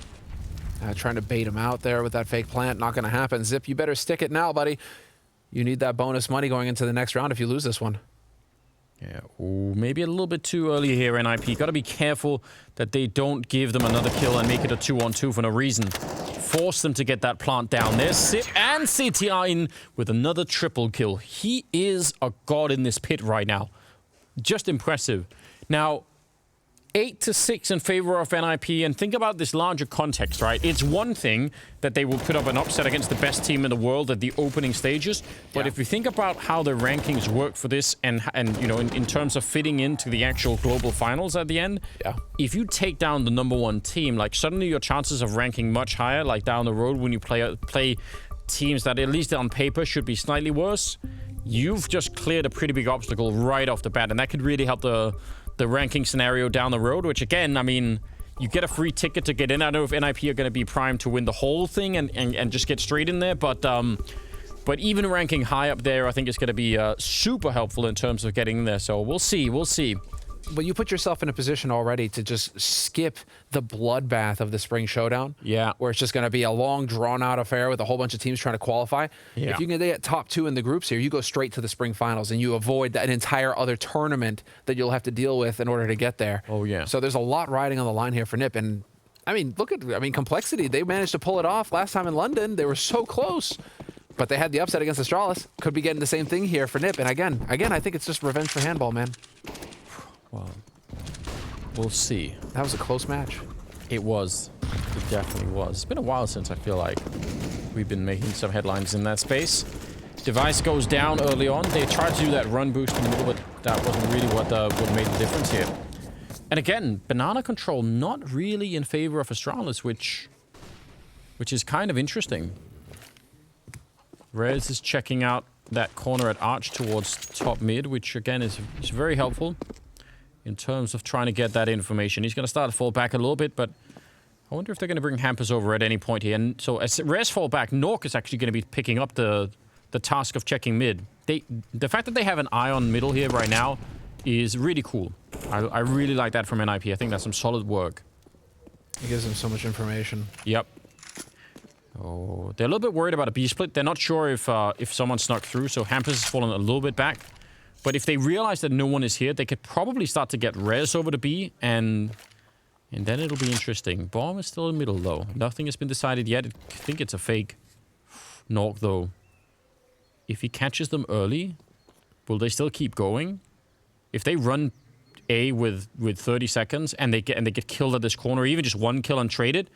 Trying to bait him out there with that fake plant. Not going to happen. Zip, you better stick it now, buddy. You need that bonus money going into the next round if you lose this one. Yeah, ooh, maybe a little bit too early here, NIP. Got to be careful that they don't give them another kill and make it a 2-on-2 for no reason. Force them to get that plant down. There's Sip and CTR in with another triple kill. He is a god in this pit right now. Just impressive. Now, 8-6 in favor of NIP, and think about this larger context, right? It's one thing that they will put up an upset against the best team in the world at the opening stages, but if you think about how the rankings work for this, and you know, in terms of fitting into the actual global finals at the end, if you take down the #1 team, like suddenly your chances of ranking much higher, like down the road when you play teams that at least on paper should be slightly worse, you've just cleared a pretty big obstacle right off the bat, and that could really help the ranking scenario down the road, which again, I mean, you get a free ticket to get in. I don't know if NIP are going to be primed to win the whole thing and just get straight in there, but even ranking high up there, I think is going to be super helpful in terms of getting in there. So we'll see, we'll see. But you put yourself in a position already to just skip the bloodbath of the Spring Showdown. Yeah. Where it's just going to be a long, drawn-out affair with a whole bunch of teams trying to qualify. Yeah. If you can get top 2 in the groups here, you go straight to the Spring Finals, and you avoid an entire other tournament that you'll have to deal with in order to get there. Oh, yeah. So there's a lot riding on the line here for NIP. And, I mean, Complexity, they managed to pull it off last time in London. They were so close. But they had the upset against Astralis. Could be getting the same thing here for NIP. And again, I think it's just revenge for handball, man. Well, we'll see. That was a close match. It was. It definitely was. It's been a while since I feel like we've been making some headlines in that space. Device goes down early on. They tried to do that run boost in the middle, but that wasn't really what made the difference here. And again, banana control not really in favor of Astralis, which is kind of interesting. Rez is checking out that corner at Arch towards top mid, which again is very helpful in terms of trying to get that information. He's going to start to fall back a little bit, but I wonder if they're going to bring Hampers over at any point here. And so as Res fall back, Nork is actually going to be picking up the task of checking mid. The fact that they have an eye on middle here right now is really cool. I really like that from NIP. I think that's some solid work. It gives them so much information. Yep. Oh, they're a little bit worried about a B split. They're not sure if someone snuck through, so Hampers has fallen a little bit back. But if they realize that no one is here, they could probably start to get Res over to B, and then it'll be interesting. Bomb is still in middle, though. Nothing has been decided yet. I think it's a fake. Nork, though. If he catches them early, will they still keep going? If they run A with 30 seconds and they get killed at this corner, or even just one kill untraded,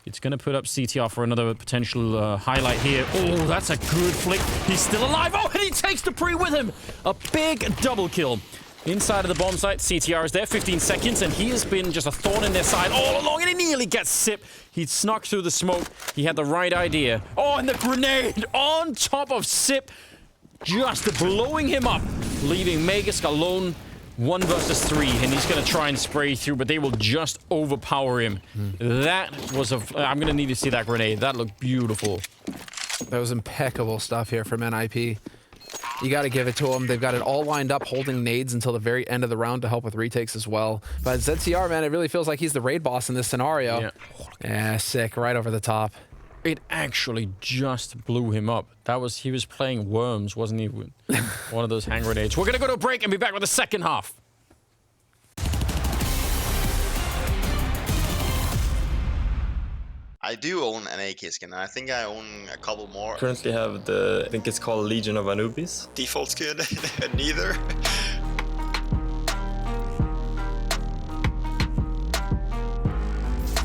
it's going to put up CTR for another potential highlight here. Oh, that's a good flick. He's still alive. Oh, and he takes the pre with him. A big double kill. Inside of the bomb site, CTR is there, 15 seconds, and he has been just a thorn in their side all along, and he nearly gets Sip. He snuck through the smoke. He had the right idea. Oh, and the grenade on top of Sip, just blowing him up, leaving Magisk alone. 1 versus 3, and he's going to try and spray through, but they will just overpower him. That was I'm going to need to see that grenade. That looked beautiful. That was impeccable stuff here from NIP. You got to give it to them. They've got it all lined up, holding nades until the very end of the round to help with retakes as well. But ZCR, man, it really feels like he's the raid boss in this scenario. Yeah, sick. Right over the top. It actually just blew him up. He was playing Worms, wasn't he? One of those hand grenades. We're going to go to a break and be back with the second half. I do own an AK skin, and I think I own a couple more. Currently have I think it's called Legion of Anubis. Default skin, neither.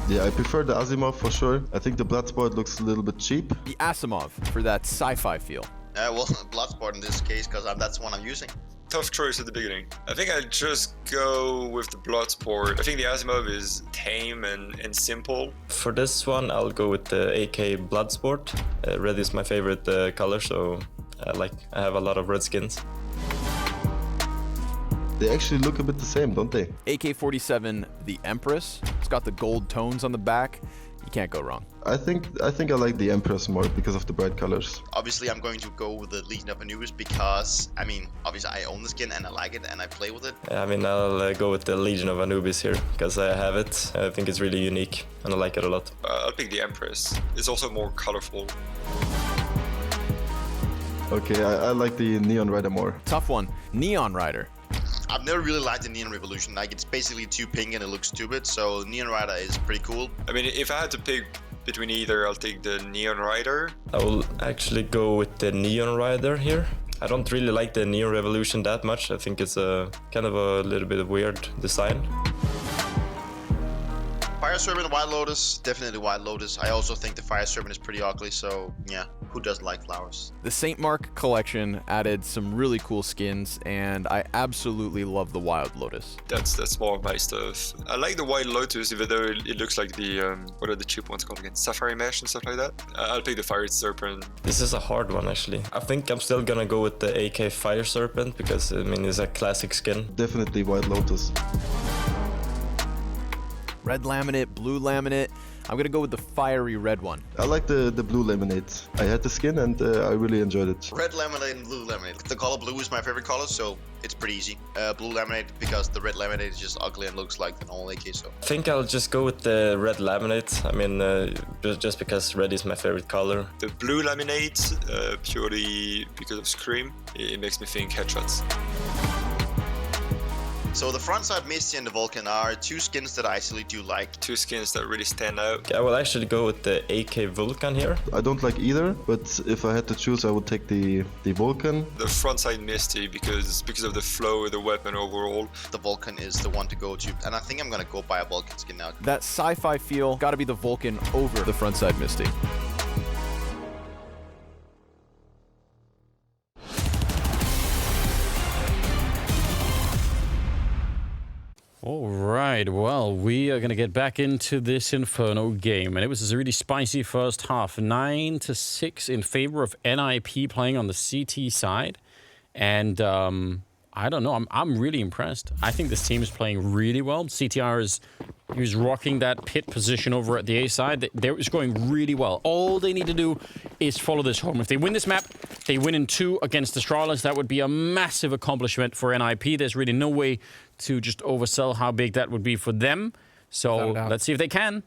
Yeah, I prefer the Asimov for sure. I think the Bloodsport looks a little bit cheap. The Asimov for that sci-fi feel. Well, Bloodsport in this case, because that's the one I'm using. Tough choice at the beginning. I think I'd just go with the Bloodsport. I think the Asimov is tame and simple. For this one, I'll go with the AK Bloodsport. Red is my favorite color, so I have a lot of red skins. They actually look a bit the same, don't they? AK-47, the Empress. It's got the gold tones on the back. You can't go wrong. I think I like the Empress more because of the bright colors. Obviously, I'm going to go with the Legion of Anubis because, I mean, obviously I own the skin and I like it and I play with it. I mean, I'll go with the Legion of Anubis here because I have it. I think it's really unique and I like it a lot. I'll pick the Empress. It's also more colorful. Okay, I like the Neon Rider more. Tough one. Neon Rider. I've never really liked the Neon Revolution. Like, it's basically too pink and it looks stupid, so Neon Rider is pretty cool. I mean, if I had to pick between either, I'll take the Neon Rider. I will actually go with the Neon Rider here. I don't really like the Neon Revolution that much. I think it's a kind of a little bit of weird design. Fire Serpent, White Lotus, definitely White Lotus. I also think the Fire Serpent is pretty ugly, so yeah, who doesn't like flowers? The St. Mark collection added some really cool skins, and I absolutely love the Wild Lotus. That's more of my stuff. I like the White Lotus, even though it looks like the, what are the cheap ones called again? Safari Mesh and stuff like that. I'll pick the Fire Serpent. This is a hard one, actually. I think I'm still gonna go with the AK Fire Serpent because, I mean, it's a classic skin. Definitely White Lotus. Red laminate, blue laminate. I'm gonna go with the fiery red one. I like the blue laminate. I had the skin and I really enjoyed it. Red laminate and blue laminate. The color blue is my favorite color, so it's pretty easy. Blue laminate because the red laminate is just ugly and looks like the normal AK, so. I think I'll just go with the red laminate. I mean, just because red is my favorite color. The blue laminate, purely because of Scream, it makes me think headshots. So the frontside Misty and the Vulcan are two skins that I actually do like. Two skins that really stand out. Okay, I will actually go with the AK Vulcan here. I don't like either, but if I had to choose, I would take the Vulcan. The frontside Misty because of the flow of the weapon overall. The Vulcan is the one to go to, and I think I'm gonna go buy a Vulcan skin now. That sci-fi feel, gotta be the Vulcan over the frontside Misty. All right, well, we are going to get back into this Inferno game, and it was a really spicy first half, 9-6 in favor of NIP playing on the CT side, and I don't know. I'm really impressed. I think this team is playing really well. CTR is he's rocking that pit position over at the A side. They're just going really well. All they need to do is follow this home. If they win this map, they win in 2 against Astralis. That would be a massive accomplishment for NIP. There's really no way to just oversell how big that would be for them. So let's see if they can.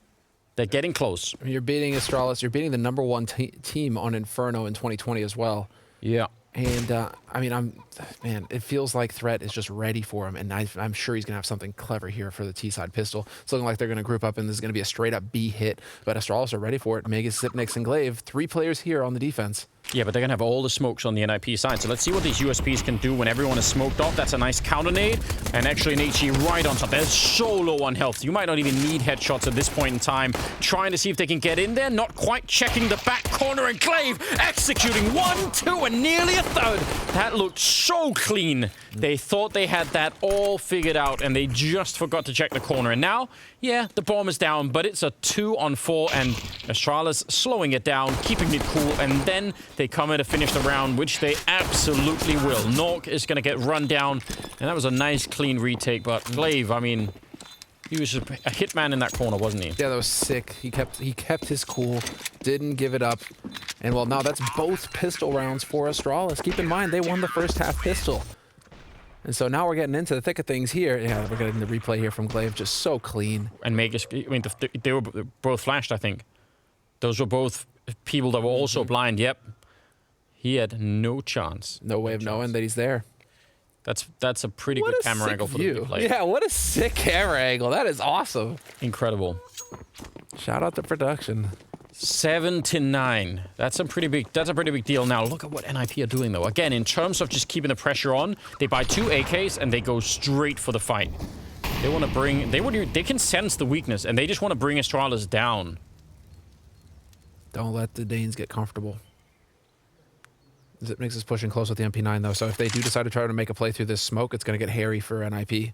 They're getting close. You're beating Astralis. You're beating the #1 team on Inferno in 2020 as well. Yeah. And, I mean, man, it feels like Threat is just ready for him, and I'm sure he's going to have something clever here for the T-side pistol. It's looking like they're going to group up, and this is going to be a straight-up B hit, but Astralis are ready for it. Megas, Zipnix, and Glaive, 3 players here on the defense. Yeah, but they're going to have all the smokes on the NIP side, so let's see what these USPs can do when everyone is smoked off. That's a nice counter nade, and actually an HE right on top. They're so low on health. You might not even need headshots at this point in time. Trying to see if they can get in there, not quite checking the back corner, and Glaive executing 1, 2, and nearly a third. That looked so clean. They thought they had that all figured out, and they just forgot to check the corner. And now, yeah, the bomb is down, but it's a 2 on 4, and Astralis slowing it down, keeping it cool, and then they come in to finish the round, which they absolutely will. Nork is going to get run down, and that was a nice, clean retake, but Glaive, I mean, he was a hitman in that corner, wasn't he? Yeah, that was sick. He kept his cool, didn't give it up. And, well, now that's both pistol rounds for Astralis. Keep in mind, they won the first half pistol. And so now we're getting into the thick of things here. Yeah, we're getting the replay here from Glaive, just so clean. And Magus, I mean, they were both flashed, I think. Those were both people that were also blind, yep. He had no chance. No way of knowing that he's there. That's a pretty good camera angle for the replay. Yeah, what a sick camera angle. That is awesome. Incredible. Shout out to production. 7-9. That's a pretty big deal. Now look at what NIP are doing though. Again, in terms of just keeping the pressure on, they buy 2 AKs and they go straight for the fight. They want to bring they can sense the weakness and they just want to bring Astralis down. Don't let the Danes get comfortable. Zipnix is pushing close with the MP9 though, so if they do decide to try to make a play through this smoke, it's going to get hairy for NIP.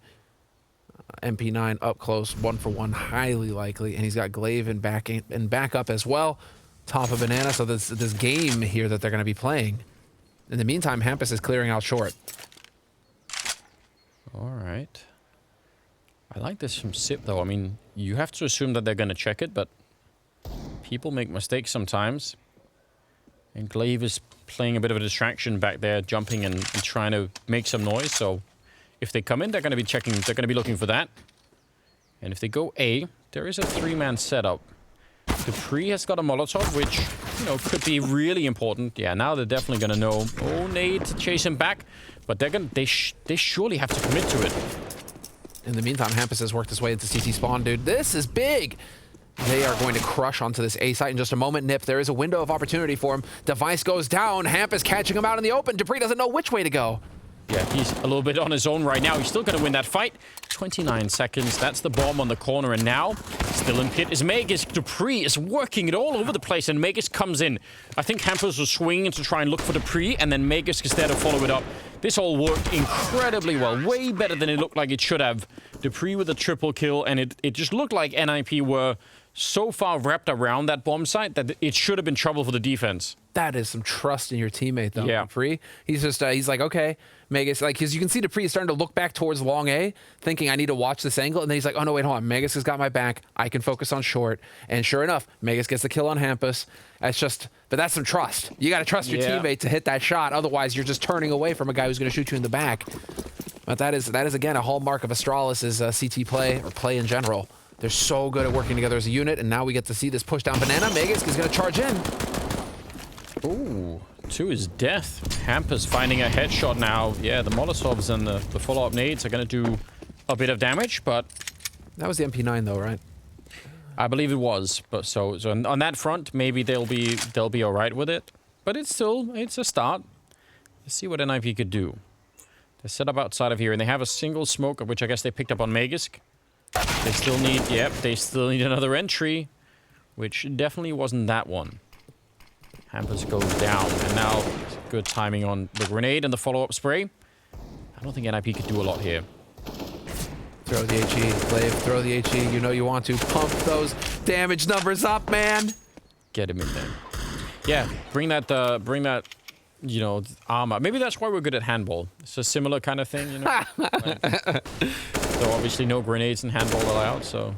MP9 up close, 1-for-1, highly likely, and he's got Glaive in backup as well. Top of Banana, so this game here that they're going to be playing. In the meantime, Hampus is clearing out short. All right. I like this from Sip though. I mean, you have to assume that they're going to check it, but people make mistakes sometimes. And Glaive is playing a bit of a distraction back there, jumping and trying to make some noise, so if they come in, they're going to be checking, they're going to be looking for that. And if they go A, there is a 3-man setup. Dupree has got a Molotov, which, you know, could be really important. Yeah, now they're definitely going to know. Oh, nade to chase him back. But they're going they surely have to commit to it. In the meantime, Hampus has worked his way into CT spawn, dude. This is big! They are going to crush onto this A site in just a moment. Nip, there is a window of opportunity for him. Device goes down. Hampus catching him out in the open. Dupree doesn't know which way to go. Yeah, he's a little bit on his own right now. He's still going to win that fight. 29 seconds. That's the bomb on the corner. And now, still in pit is Magus. Dupree is working it all over the place. And Magus comes in. I think Hampus was swinging to try and look for Dupree. And then Magus is there to follow it up. This all worked incredibly well. Way better than it looked like it should have. Dupree with a triple kill. And it just looked like NIP were so far wrapped around that bomb site that it should have been trouble for the defense. That is some trust in your teammate, though. Yeah. Dupree, he's just, he's like, okay, Magus, like, because you can see Dupree is starting to look back towards long A, thinking, I need to watch this angle. And then he's like, oh, no, wait, hold on. Magus has got my back. I can focus on short. And sure enough, Magus gets the kill on Hampus. That's just, but that's some trust. You got to trust your teammate to hit that shot. Otherwise, you're just turning away from a guy who's going to shoot you in the back. But that is again, a hallmark of Astralis' CT play, or play in general. They're so good at working together as a unit, and now we get to see this push down Banana. Magus is going to charge in. Ooh, to his death. Hampus finding a headshot now. Yeah, the Molotovs and the follow-up nades are going to do a bit of damage, but... That was the MP9 though, right? I believe it was. But so on that front, maybe they'll be all right with it. But it's a start. Let's see what NIP could do. They're set up outside of here, and they have a single smoke, which I guess they picked up on Magisk. They still need another entry, which definitely wasn't that one. Hampus goes down, and now good timing on the grenade and the follow-up spray. I don't think NIP could do a lot here. Throw the HE, Glaive, throw the HE. You know you want to pump those damage numbers up, man. Get him in there. Yeah, bring that you know, armor. Maybe that's why we're good at handball. It's a similar kind of thing, you know. So obviously no grenades in handball allowed, so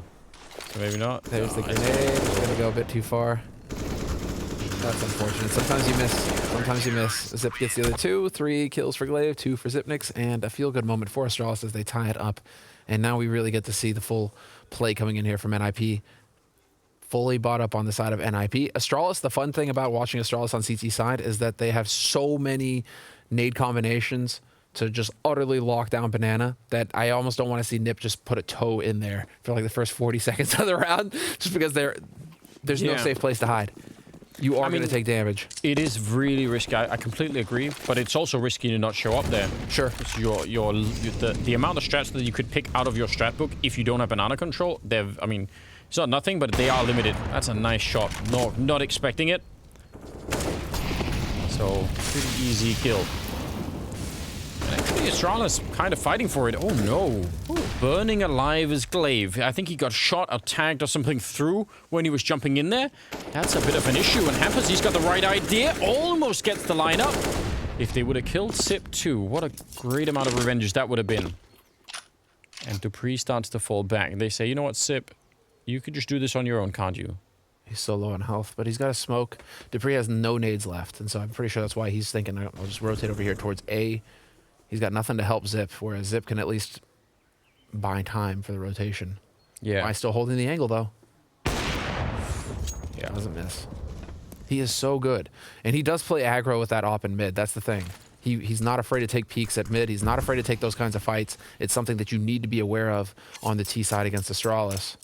maybe not. There's the grenade. It's gonna go a bit too far. That's unfortunate. Sometimes you miss. Sometimes you miss. Zip gets the other 2. 3 kills for Glaive, 2 for Zipnix, and a feel-good moment for Astralis as they tie it up. And now we really get to see the full play coming in here from NIP. Fully bought up on the side of NIP. Astralis, the fun thing about watching Astralis on CT side is that they have so many nade combinations to just utterly lock down Banana that I almost don't want to see Nip just put a toe in there for like the first 40 seconds of the round, just because there's no safe place to hide. You are going to take damage. It is really risky. I completely agree, but it's also risky to not show up there. Sure. The amount of strats that you could pick out of your strat book if you don't have banana control, I mean, it's not nothing, but they are limited. That's a nice shot. No, not expecting it. So, pretty easy kill. And actually, Astralis kind of fighting for it. Oh no. Burning alive is Glaive. I think he got shot or tagged or something through when he was jumping in there. That's a bit of an issue. And Hampers, he's got the right idea. Almost gets the line up. If they would have killed Sip too, what a great amount of revenge that would have been. And Dupree starts to fall back. They say, you know what, Sip? You could just do this on your own, can't you? He's so low on health, but he's got a smoke. Dupree has no nades left, and so I'm pretty sure that's why he's thinking, I'll just rotate over here towards A. He's got nothing to help Zip, whereas Zip can at least buy time for the rotation. Yeah. Still holding the angle, though. Yeah. Doesn't miss. He is so good. And he does play aggro with that op in mid. That's the thing. He's not afraid to take peeks at mid. He's not afraid to take those kinds of fights. It's something that you need to be aware of on the T side against Astralis.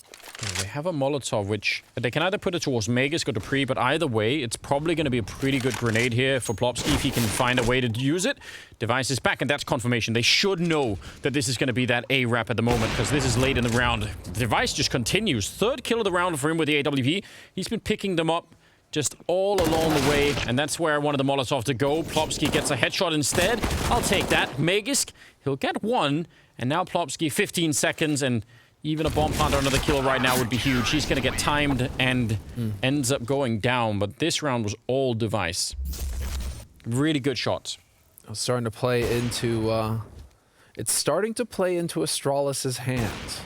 They have a Molotov, which they can either put it towards Magus or Dupree, but either way, it's probably going to be a pretty good grenade here for Plopsky if he can find a way to use it. Device is back, and that's confirmation. They should know that this is going to be that A-Rap at the moment, because this is late in the round. The Device just continues. 3rd kill of the round for him with the AWP. He's been picking them up just all along the way, and that's where I wanted the Molotov to go. Plopsky gets a headshot instead. I'll take that. Magus, he'll get 1, and now Plopsky 15 seconds, and even a bomb plant or another kill right now would be huge. He's going to get timed and ends up going down, but this round was all Device. Really good shots. It's starting to play into, it's starting to play into Astralis' hands.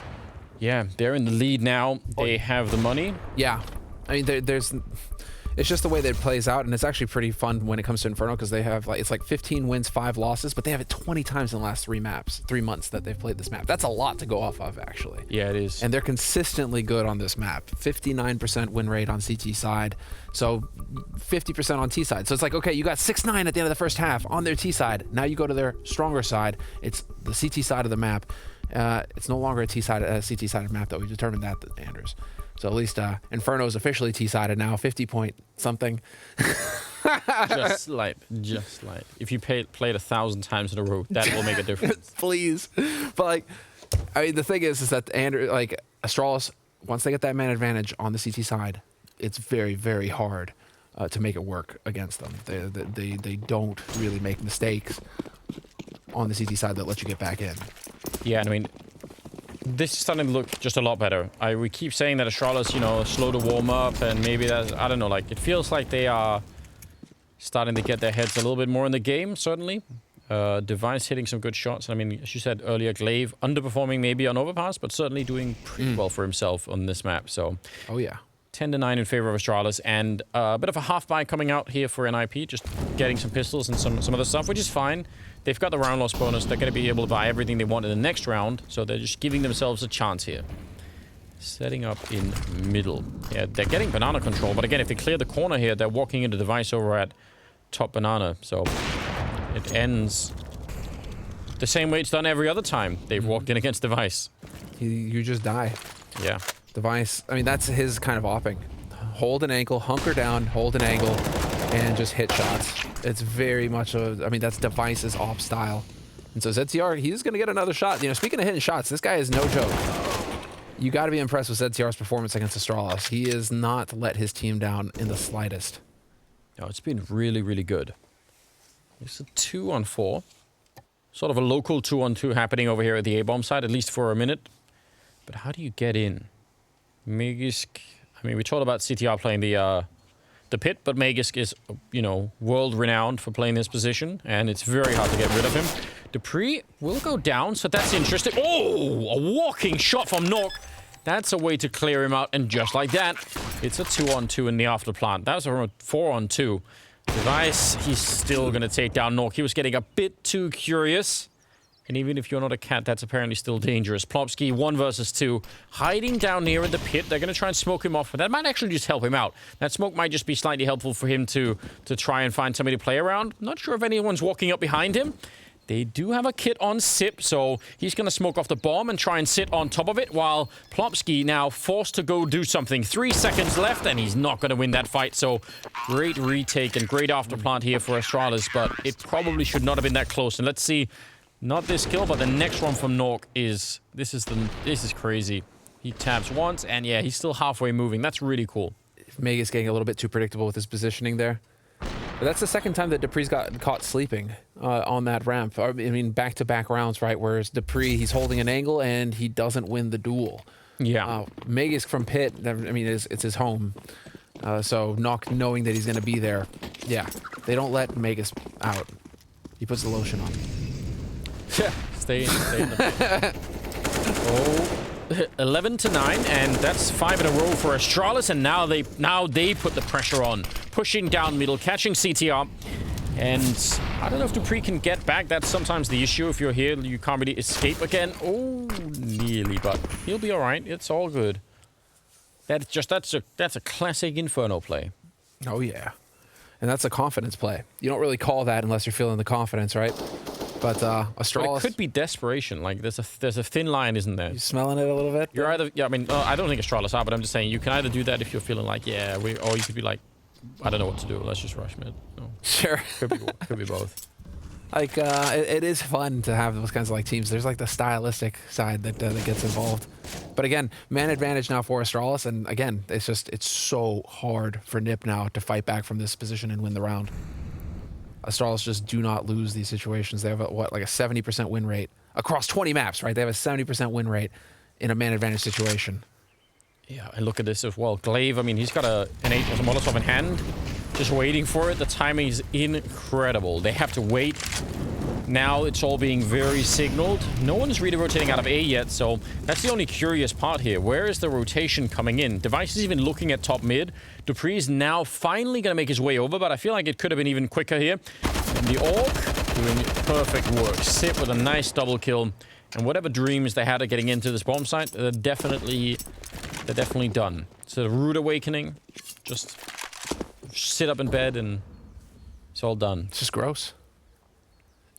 Yeah, they're in the lead now. They have the money. Yeah. I mean, it's just the way that it plays out, and it's actually pretty fun when it comes to Inferno, because they have it's like 15 wins, 5 losses, but they have it 20 times in the last 3 months that they've played this map. That's a lot to go off of, actually. Yeah, it is. And they're consistently good on this map. 59% win rate on CT side, so 50% on T side. So it's like, okay, you got 6-9 at the end of the first half on their T side. Now you go to their stronger side. It's the CT side of the map. It's no longer a CT sided map, though. We determined that, Anders. So at least Inferno is officially T-sided now, 50 point something. Just slight. If you play it 1,000 times in a row, that will make a difference. Please. But like, I mean, the thing is that Astralis, once they get that man advantage on the CT side, it's very, very hard to make it work against them. They don't really make mistakes on the CT side that let you get back in. Yeah, I mean, this is starting to look just a lot better. We keep saying that Astralis, you know, slow to warm up, and maybe that's, I don't know, like, it feels like they are starting to get their heads a little bit more in the game, certainly. Device hitting some good shots. I mean, as you said earlier, Glaive underperforming maybe on Overpass, but certainly doing pretty well for himself on this map, so. Oh, yeah. 10-9 in favor of Astralis, and a bit of a half buy coming out here for NIP, just getting some pistols and some other stuff, which is fine. They've got the round loss bonus. They're going to be able to buy everything they want in the next round, so they're just giving themselves a chance here. Setting up in middle. Yeah, they're getting banana control, but again, if they clear the corner here, they're walking into Device over at top banana, so it ends the same way it's done every other time they've walked in against Device. You just die. Yeah. Device, I mean, that's his kind of opping. Hold an ankle, hunker down, hold an angle, and just hit shots. It's very much I mean, that's Device's op style. And so ZTR, he's going to get another shot. You know, speaking of hitting shots, this guy is no joke. You got to be impressed with ZTR's performance against Astralis. He has not let his team down in the slightest. No, it's been really, really good. It's a 2-on-4. Sort of a local 2-on-2 happening over here at the A-bomb side, at least for a minute. But how do you get in? Migisk, I mean, we talked about CTR playing the the pit, but Magisk is, you know, world-renowned for playing this position, and it's very hard to get rid of him. Dupree will go down, so that's interesting. Oh, a walking shot from Nok. That's a way to clear him out, and just like that, it's a 2-on-2 in the afterplant. That was a 4-on-2. Device, he's still going to take down Nok. He was getting a bit too curious. And even if you're not a cat, that's apparently still dangerous. Plopsky, 1 versus 2, hiding down near in the pit. They're going to try and smoke him off, but that might actually just help him out. That smoke might just be slightly helpful for him to try and find somebody to play around. Not sure if anyone's walking up behind him. They do have a kit on Sip, so he's going to smoke off the bomb and try and sit on top of it, while Plopsky now forced to go do something. 3 seconds left, and he's not going to win that fight, so great retake and great afterplant here for Astralis, but it probably should not have been that close. And let's see... Not this kill, but the next one from Nork is... This is crazy. He taps once, and yeah, he's still halfway moving. That's really cool. Mega's getting a little bit too predictable with his positioning there. But that's the second time that Dupree's got caught sleeping on that ramp. I mean, back-to-back rounds, right? Whereas Dupree, he's holding an angle, and he doesn't win the duel. Yeah. Mega's from pit. I mean, it's his home. So Nock knowing that he's going to be there. Yeah, they don't let Megas out. He puts the lotion on. Stay in the Oh, 11-9, and that's 5 in a row for Astralis, and now they put the pressure on, pushing down middle, catching CTR, and I don't know if Dupree can get back. That's sometimes the issue. If you're here, you can't really escape again. Oh, nearly, but he'll be all right. It's all good. That's a classic Inferno play. Oh yeah, and that's a confidence play. You don't really call that unless you're feeling the confidence, right? But Astralis... But it could be desperation. Like, there's a thin line, isn't there? You smelling it a little bit? You're either... Yeah, I mean, I don't think Astralis are, but I'm just saying, you can either do that if you're feeling like, yeah, or you could be like, I don't know what to do. Let's just rush mid. No. Sure. Could be both. Like, it is fun to have those kinds of, like, teams. There's, like, the stylistic side that gets involved. But, again, man advantage now for Astralis. And, again, it's so hard for Nip now to fight back from this position and win the round. Astralis just do not lose these situations. They have, like a 70% win rate across 20 maps, right? They have a 70% win rate in a man advantage situation. Yeah, and look at this as well. Glaive, I mean, he's got an 8 with a Molotov in hand, just waiting for it. The timing is incredible. They have to wait. Now it's all being very signaled. No one's really rotating out of A yet, so that's the only curious part here. Where is the rotation coming in? Device is even looking at top mid. Dupree is now finally going to make his way over, but I feel like it could have been even quicker here. And the Orc doing perfect work. Sip with a nice double kill. And whatever dreams they had of getting into this bomb site, they're definitely done. So the rude awakening, just sit up in bed and it's all done. It's just gross.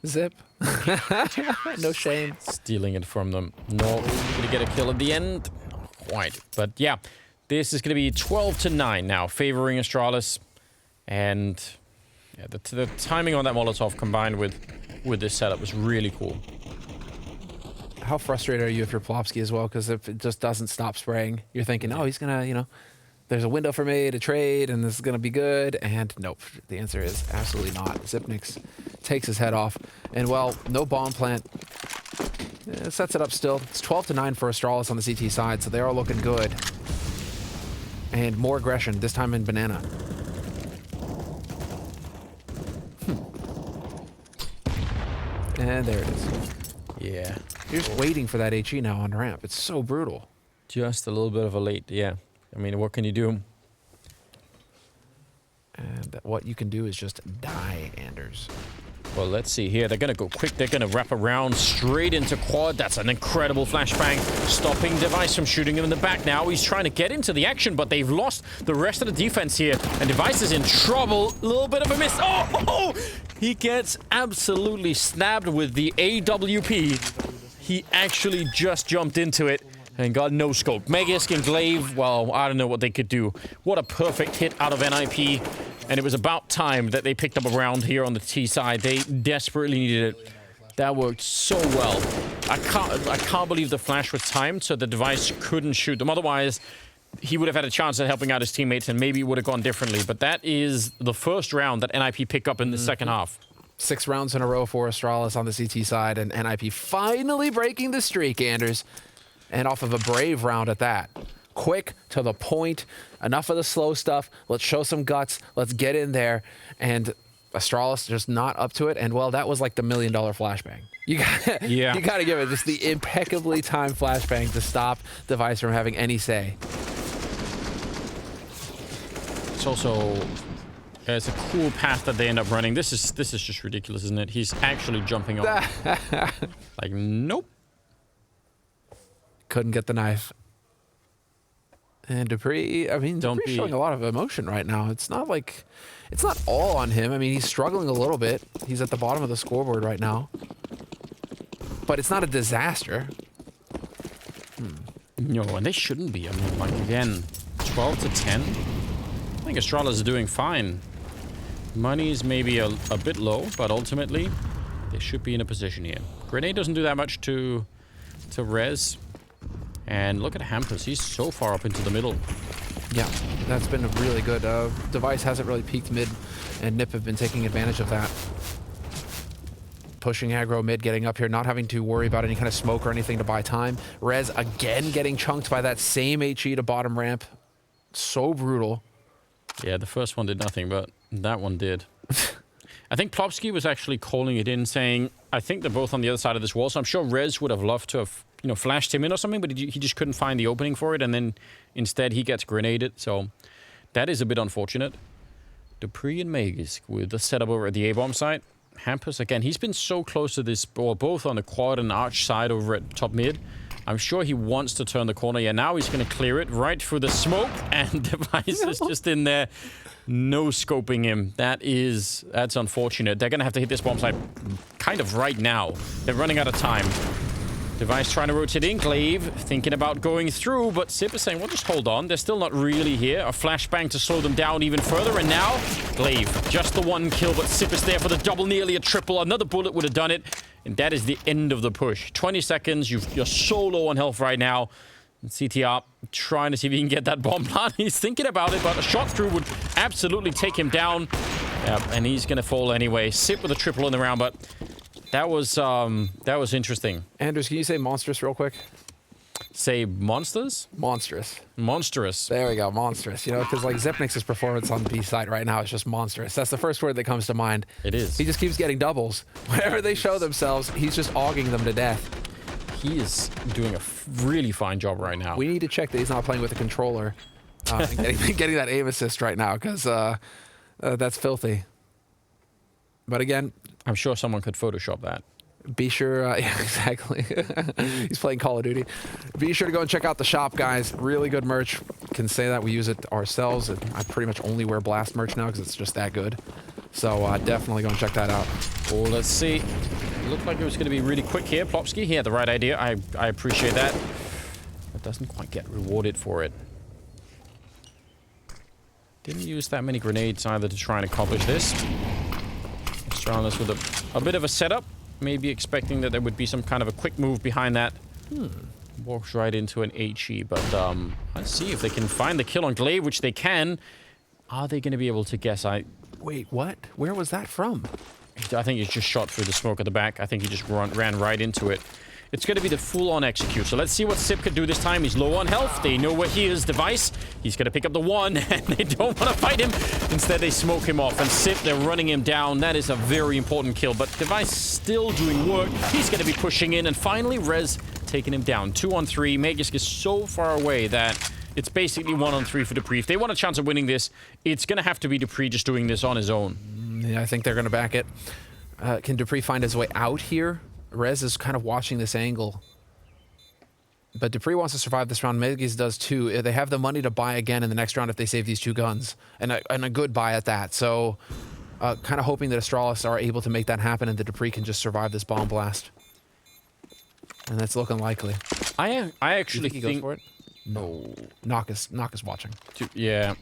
Zip. No shame. Stealing it from them. No, gonna get a kill at the end. Not quite. But yeah, this is gonna be 12-9 now, favoring Astralis. And yeah, the timing on that Molotov combined with this setup was really cool. How frustrated are you if you're Plopsky as well? Because if it just doesn't stop spraying, you're thinking, oh, he's gonna, you know, there's a window for me to trade and this is gonna be good. And nope, the answer is absolutely not. Zipnix takes his head off. And well, no bomb plant. Sets it up still. It's 12-9 for Astralis on the CT side, so they are looking good. And more aggression, this time in banana. And there it is. Yeah. You're just waiting for that HE now on ramp. It's so brutal. Just a little bit of a late, yeah. I mean, what can you do? And what you can do is just die, Anders. Well, let's see here. They're going to go quick. They're going to wrap around straight into quad. That's an incredible flashbang. Stopping Device from shooting him in the back now. He's trying to get into the action, but they've lost the rest of the defense here. And Device is in trouble. A little bit of a miss. Oh! He gets absolutely snapped with the AWP. He actually just jumped into it and got no scope. Magisk and Glaive, well, I don't know what they could do. What a perfect hit out of NIP. And it was about time that they picked up a round here on the T side. They desperately needed it. That worked so well. I can't believe the flash was timed so the Device couldn't shoot them. Otherwise, he would have had a chance at helping out his teammates and maybe it would have gone differently. But that is the first round that NIP picked up in the second half. 6 rounds in a row for Astralis on the CT side, and NIP finally breaking the streak, Anders. And off of a brave round at that. quick, to the point. Enough of the slow stuff. Let's show some guts. Let's get in there. And Astralis just not up to it. And, well, that was like the $1 million flashbang. You got to give it just the impeccably timed flashbang to stop Device from having any say. It's also... it's a cool path that they end up running. This is just ridiculous, isn't it? He's actually jumping on. Like, nope. Couldn't get the knife. And dupreeh, I mean, Dupree's showing a lot of emotion right now. It's not like, it's not all on him. I mean, he's struggling a little bit. He's at the bottom of the scoreboard right now. But it's not a disaster. No, and they shouldn't be. I mean, like, again, 12 to 10. I think Astralis is doing fine. Money's maybe a bit low, but ultimately, they should be in a position here. Grenade doesn't do that much to res. And look at Hampus. He's so far up into the middle. Yeah, that's been really good. Device hasn't really peaked mid, and Nip have been taking advantage of that. Pushing aggro mid, getting up here, not having to worry about any kind of smoke or anything to buy time. Rez again getting chunked by that same HE to bottom ramp. So brutal. Yeah, the first one did nothing, but that one did. I think Plopsky was actually calling it in, saying, I think they're both on the other side of this wall, so I'm sure Rez would have loved to have, you know, flashed him in or something, but he just couldn't find the opening for it, and then instead he gets grenaded, so that is a bit unfortunate. dupreeh and Magus with the setup over at the A-bomb site. Hampus, again, he's been so close to this, or both on the quad and arch side over at top mid. I'm sure he wants to turn the corner. Yeah, now he's going to clear it right through the smoke, and Device is just in there, no scoping him. That's unfortunate. They're going to have to hit this bomb site kind of right now. They're running out of time. Device trying to rotate in. Glaive thinking about going through, but Sip is saying, well, just hold on. They're still not really here. A flashbang to slow them down even further, and now Glaive, just the one kill, but Sip is there for the double, nearly a triple. Another bullet would have done it. And that is the end of the push. 20 seconds. You're so low on health right now. And CTR trying to see if he can get that bomb plant. He's thinking about it, but a shot through would absolutely take him down. Yeah, and he's going to fall anyway. Sip with a triple in the round, but that was interesting. Anders, can you say monstrous real quick? Say monsters? Monstrous. Monstrous. There we go, monstrous. You know, because like Zepnik's performance on the B side right now is just monstrous. That's the first word that comes to mind. It is. He just keeps getting doubles. Whenever they show themselves, he's just auging them to death. He is doing a really fine job right now. We need to check that he's not playing with a controller and getting that aim assist right now, because that's filthy. But again, I'm sure someone could Photoshop that. Be sure, yeah, exactly. He's playing Call of Duty. Be sure to go and check out the shop, guys. Really good merch. Can say that we use it ourselves. I pretty much only wear Blast merch now because it's just that good. So definitely go and check that out. Oh, let's see. It looked like it was going to be really quick here. Plopsky, he had the right idea. I appreciate that. But doesn't quite get rewarded for it. Didn't use that many grenades either to try and accomplish this. Astralis with a bit of a setup. Maybe expecting that there would be some kind of a quick move behind that. Walks right into an HE, but let's see if they can find the kill on Glaive, which they can. Are they going to be able to guess? Wait, what? Where was that from? I think he just shot through the smoke at the back. I think he just ran right into it. It's going to be the full-on execute. So let's see what Sip could do this time. He's low on health. They know where he is. Device. He's going to pick up the one, and they don't want to fight him. Instead, they smoke him off. And Sip, they're running him down. That is a very important kill. But Device still doing work. He's going to be pushing in. And finally, Rez taking him down. 2-on-3. Magisk is so far away that it's basically 1-on-3 for dupreeh. If they want a chance of winning this, it's going to have to be dupreeh just doing this on his own. Yeah, I think they're going to back it. Can dupreeh find his way out here? Rez is kind of watching this angle. But dupreeh wants to survive this round. Megis does too. They have the money to buy again in the next round if they save these two guns. And a good buy at that. So kind of hoping that Astralis are able to make that happen and that dupreeh can just survive this bomb blast. And that's looking likely. I actually think he goes for it? No. Knock is watching. Yeah.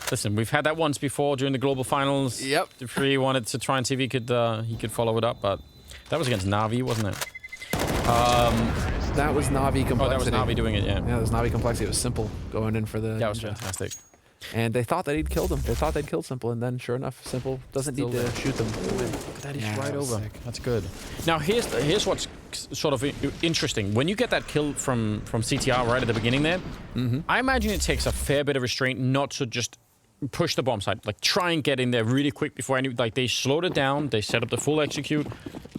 Listen, we've had that once before during the global finals. Yep. dupreeh wanted to try and see if he could follow it up, but that was against NaVi, wasn't it? That was NaVi complexity. Oh, that was NaVi doing it, yeah. Yeah, that was NaVi complexity. It was simple going in for the... That was fantastic. And they thought that he'd killed him. They thought they'd killed Simple, and then sure enough, Simple doesn't need to shoot them. That is Yeah, right that was over. sick. That's good. Now here's what's sort of interesting. When you get that kill from CTR right at the beginning there, I imagine it takes a fair bit of restraint not to just push the bomb site. Like try and get in there really quick before they slowed it down. They set up the full execute.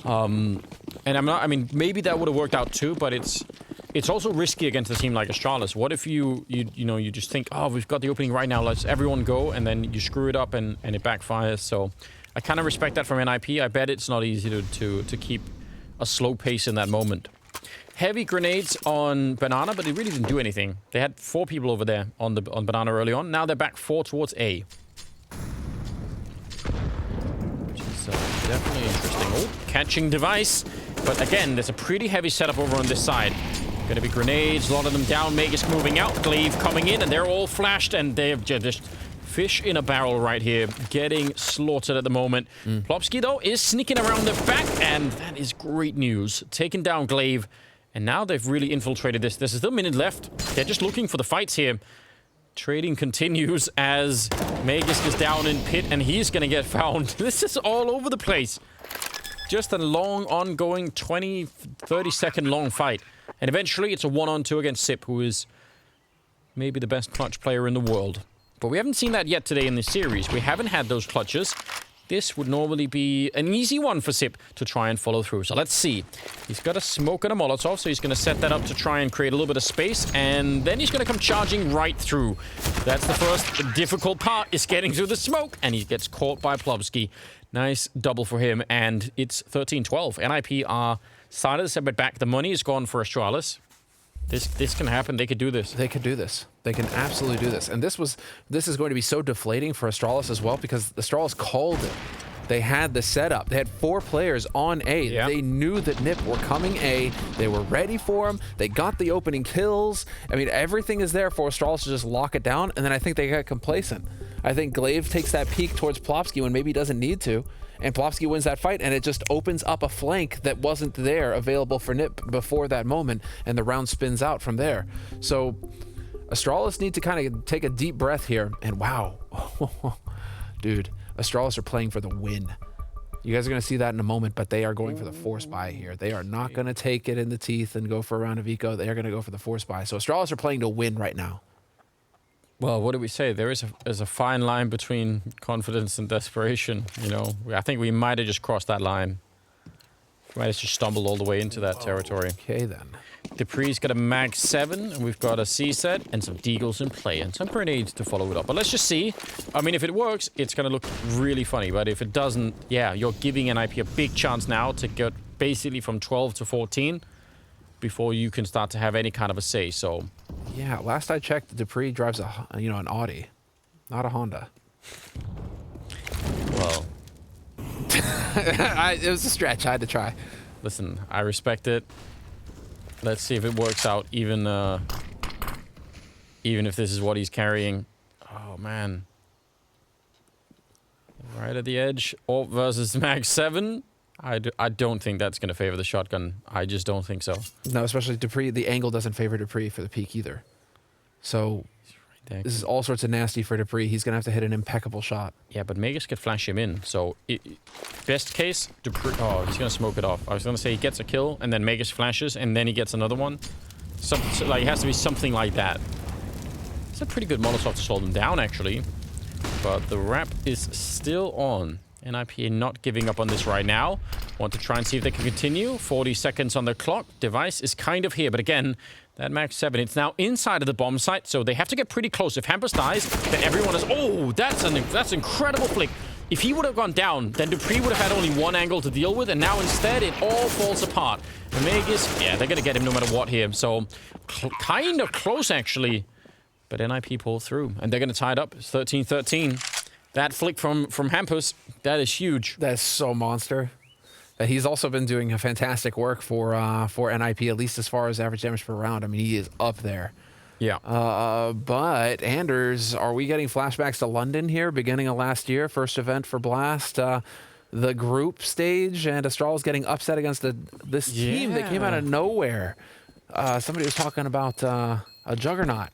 And I mean, maybe that would have worked out too, but it's also risky against a team like Astralis. What if you just think, oh, we've got the opening right now, let's everyone go, and then you screw it up and it backfires. So I kind of respect that from NIP. I bet it's not easy to keep a slow pace in that moment. Heavy grenades on Banana, but they really didn't do anything. They had 4 people over there on Banana early on. Now they're back 4 towards A. Which is definitely interesting. Oh, catching device. But again, there's a pretty heavy setup over on this side. Gonna be grenades, a lot of them down. Magus moving out, Glaive coming in, and they're all flashed, and they're just fish in a barrel right here, getting slaughtered at the moment. Plopsky, though, is sneaking around the back, and that is great news. Taking down Glaive, and now they've really infiltrated this. There's still a minute left. They're just looking for the fights here. Trading continues as Magus is down in pit, and he's gonna get found. This is all over the place. Just a long, ongoing 20, 30-second long fight. And eventually, it's a 1-on-2 against Sip, who is maybe the best clutch player in the world. But we haven't seen that yet today in this series. We haven't had those clutches. This would normally be an easy one for Sip to try and follow through. So let's see. He's got a smoke and a Molotov, so he's going to set that up to try and create a little bit of space. And then he's going to come charging right through. That's the first difficult part, is getting through the smoke. And he gets caught by Plopsky. Nice double for him, and it's 13-12. NIP are started to set it back. The money is gone for Astralis. This can happen. They could do this. They could do this. They can absolutely do this. And this is going to be so deflating for Astralis as well, because Astralis called it. They had the setup. They had 4 players on A. Yeah. They knew that NIP were coming A. They were ready for them. They got the opening kills. I mean, everything is there for Astralis to just lock it down, and then I think they got complacent. I think Glaive takes that peek towards Plopsky when maybe he doesn't need to, and Plopsky wins that fight, and it just opens up a flank that wasn't there available for NIP before that moment, and the round spins out from there. So Astralis need to kind of take a deep breath here, and wow. Dude, Astralis are playing for the win. You guys are going to see that in a moment, but they are going for the force buy here. They are not going to take it in the teeth and go for a round of eco. They are going to go for the force buy. So Astralis are playing to win right now. Well, what do we say? There is a fine line between confidence and desperation, you know. I think we might have just crossed that line. We might have just stumbled all the way into that territory. Okay, then. Dupree's got a mag 7, and we've got a C set, and some deagles in play, and some grenades to follow it up. But let's just see. I mean, if it works, it's going to look really funny. But if it doesn't, yeah, you're giving NIP a big chance now to get basically from 12 to 14 before you can start to have any kind of a say. So, yeah, last I checked, Dupree drives an Audi, not a Honda. Well, it was a stretch. I had to try. Listen, I respect it. Let's see if it works out, even if this is what he's carrying. Oh, man. Right at the edge. Orp versus Mag 7. I don't think that's going to favor the shotgun. I just don't think so. No, especially Dupree. The angle doesn't favor Dupree for the peak either. So this is all sorts of nasty for Dupree. He's going to have to hit an impeccable shot. Yeah, but Magus could flash him in. So, best case, Dupree... Oh, he's going to smoke it off. I was going to say he gets a kill, and then Magus flashes, and then he gets another one. So, like, it has to be something like that. It's a pretty good Molotov to slow them down, actually. But the wrap is still on. NIP not giving up on this right now. Want to try and see if they can continue. 40 seconds on the clock. Device is kind of here, but again, that Max 7, it's now inside of the bomb site, so they have to get pretty close. If Hampus dies, then everyone is... Oh, that's incredible flick. If he would have gone down, then Dupree would have had only one angle to deal with, and now instead it all falls apart. And Magus, yeah, they're going to get him no matter what here. So, kind of close, actually. But NIP pull through, and they're going to tie it up. It's 13-13. That flick from Hampus, that is huge. That's so monster. He's also been doing fantastic work for NIP, at least as far as average damage per round. I mean, he is up there. Yeah. But Anders, are we getting flashbacks to London here, beginning of last year, first event for Blast, the group stage, and Astralis getting upset against this team that came out of nowhere. Somebody was talking about a juggernaut.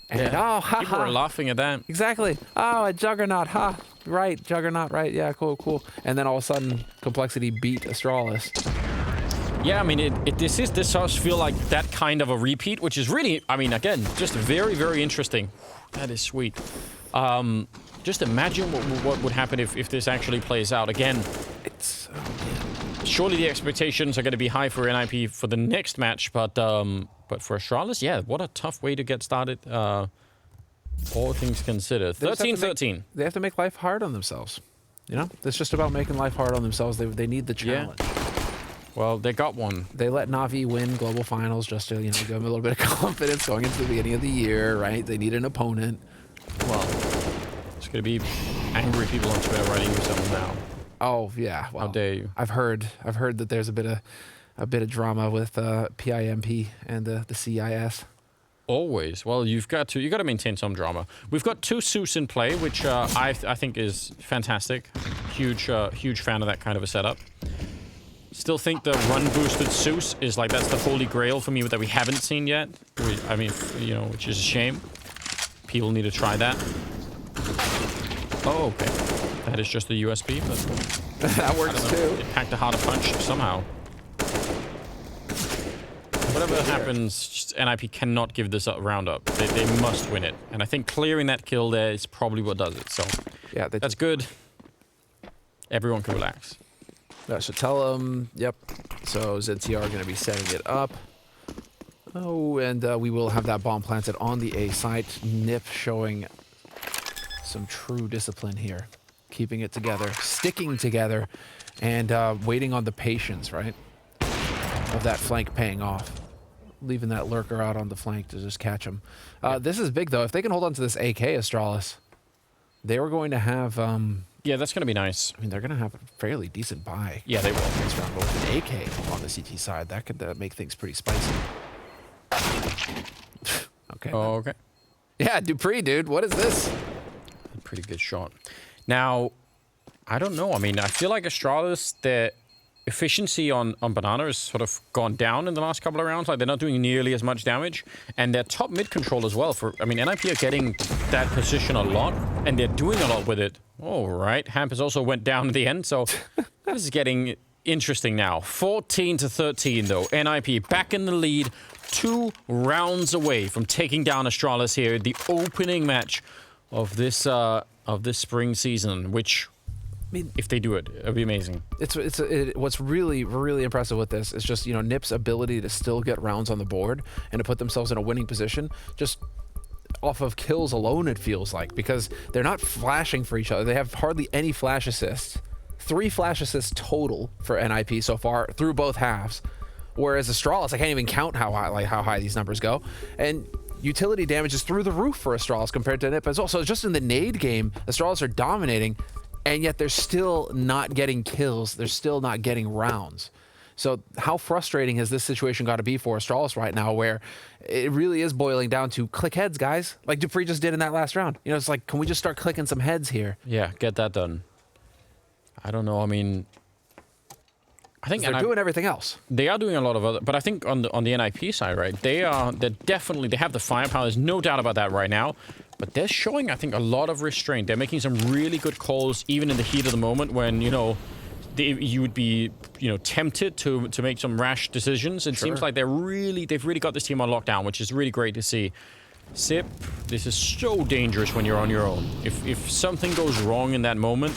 And Yeah. oh, ha People are ha. laughing at that. Exactly. Oh, a Juggernaut. Ha. Right. Juggernaut. Right. Yeah. Cool. Cool. And then all of a sudden, Complexity beat Astralis. Yeah, I mean, this does feel like that kind of a repeat, which is really, I mean, again, just very, very interesting. That is sweet. Just imagine what would happen if this actually plays out again. It's Surely the expectations are going to be high for NIP for the next match, but for Astralis, yeah, what a tough way to get started. All things considered, 13-13. They have to make life hard on themselves. You know, it's just about making life hard on themselves. They need the challenge. Well, they got one. They let NaVi win global finals just to, you know, give them a little bit of confidence going into the beginning of the year, right? They need an opponent. Well, there's going to be angry people on Twitter writing you something now. Oh yeah, well, How dare you? I've heard that there's a bit of drama with PIMP and the CIS. Always. Well, you got to maintain some drama. We've got 2 Zeus in play, which I think is fantastic. Huge fan of that kind of a setup. Still think the run boosted Zeus is like, that's the holy grail for me that we haven't seen yet. I mean, you know, which is a shame. People need to try that. Oh, okay. That is just the USB, but That works too. it packed a harder punch somehow. Whatever happens, just NIP cannot give this round up. They must win it. And I think clearing that kill there is probably what does it. So Yeah, that's good. Everyone can relax. That should tell them. Yep. So ZTR are going to be setting it up. Oh, and we will have that bomb planted on the A site. Nip showing some true discipline here. Keeping it together, sticking together, and waiting on the patience, right? Of that flank paying off. Leaving that lurker out on the flank to just catch him. This is big, though. If they can hold on to this AK Astralis, they were going to have... Yeah, that's going to be nice. I mean, they're going to have a fairly decent buy. Yeah, they will. Next round, but with an AK on the CT side, that could make things pretty spicy. Okay. Oh, okay. Yeah, Dupree, dude. What is this? Pretty good shot. Now, I don't know. I mean, I feel like Astralis, their efficiency on Banana has sort of gone down in the last couple of rounds. Like, they're not doing nearly as much damage. And their top mid control as well. I mean, NIP are getting that position a lot, and they're doing a lot with it. All right. Hampers also went down at the end, so this is getting interesting now. 14-13, though. NIP back in the lead, 2 rounds away from taking down Astralis here. The opening match of this spring season, which, I mean, if they do it, it'll be amazing. What's really, really impressive with this is just, you know, Nip's ability to still get rounds on the board and to put themselves in a winning position just off of kills alone, it feels like, because they're not flashing for each other. They have hardly any flash assists. 3 flash assists total for NIP so far through both halves, whereas Astralis, I can't even count how high these numbers go. And utility damage is through the roof for Astralis compared to NIP as well. So just in the nade game, Astralis are dominating, and yet they're still not getting kills. They're still not getting rounds. So how frustrating has this situation got to be for Astralis right now, where it really is boiling down to click heads, guys, like Dupree just did in that last round. You know, it's like, can we just start clicking some heads here? Yeah, get that done. I don't know. I mean, I think they're doing everything else. They are doing a lot of other, but I think on the NIP side, right? They have the firepower. There's no doubt about that right now. But they're showing, I think, a lot of restraint. They're making some really good calls, even in the heat of the moment, when, you know, you would be, you know, tempted to make some rash decisions. It seems like they've really got this team on lockdown, which is really great to see. Sip, this is so dangerous when you're on your own. If something goes wrong in that moment,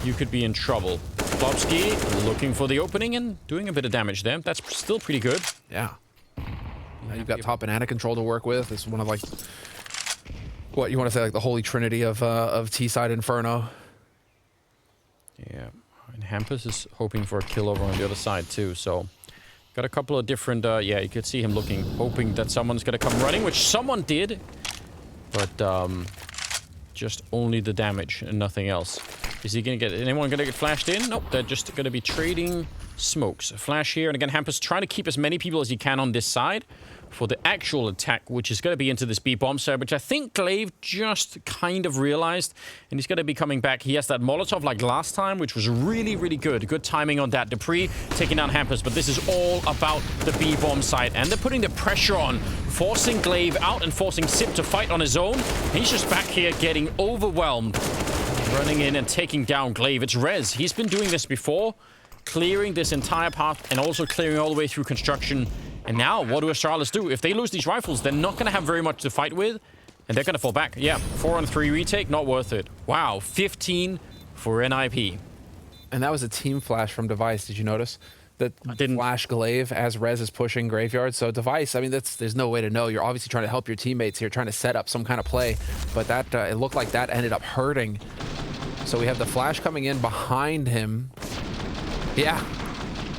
you could be in trouble. Klopski looking for the opening and doing a bit of damage there. That's still pretty good. Yeah. Now you've got top banana control to work with. It's one of, like, what you want to say, like the holy trinity of T-side Inferno. Yeah. And Hampus is hoping for a kill over on the other side too, so got a couple of different, yeah, you could see him hoping that someone's gonna come running, which someone did, but just only the damage and nothing else. Is he gonna get, anyone gonna get flashed in? Nope, they're just gonna be trading smokes. A flash here, and again, Hampus trying to keep as many people as he can on this side for the actual attack, which is going to be into this B bomb site, which I think Glaive just kind of realized, and he's going to be coming back. He has that Molotov like last time, which was really, really good. Good timing on that. Dupree taking down Hampus, but this is all about the B bomb site, and they're putting the pressure on, forcing Glaive out and forcing Sip to fight on his own. He's just back here getting overwhelmed, running in and taking down Glaive. It's Rez. He's been doing this before, clearing this entire path and also clearing all the way through construction. And now, what do Astralis do? If they lose these rifles, they're not going to have very much to fight with, and they're going to fall back. Yeah, 4-on-3 retake, not worth it. Wow, 15 for NIP. And that was a team flash from Device. Did you notice? That didn't. Flash Glaive as Rez is pushing Graveyard. So Device, I mean, there's no way to know. You're obviously trying to help your teammates here, trying to set up some kind of play. But that it looked like that ended up hurting. So we have the flash coming in behind him. Yeah.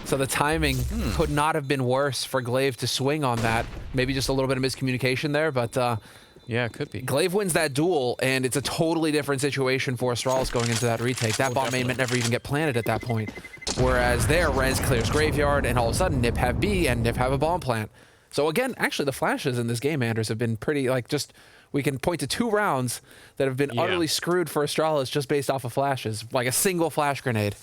So the timing could not have been worse for Glaive to swing on that. Maybe just a little bit of miscommunication there, but yeah, it could be. Glaive wins that duel, and it's a totally different situation for Astralis going into that retake. That bomb may never even get planted at that point. Whereas there, Rez clears Graveyard, and all of a sudden, Nip have B, and Nip have a bomb plant. So again, actually, the flashes in this game, Anders, have been pretty, like, just... We can point to 2 rounds that have been utterly screwed for Astralis just based off of flashes. Like a single flash grenade.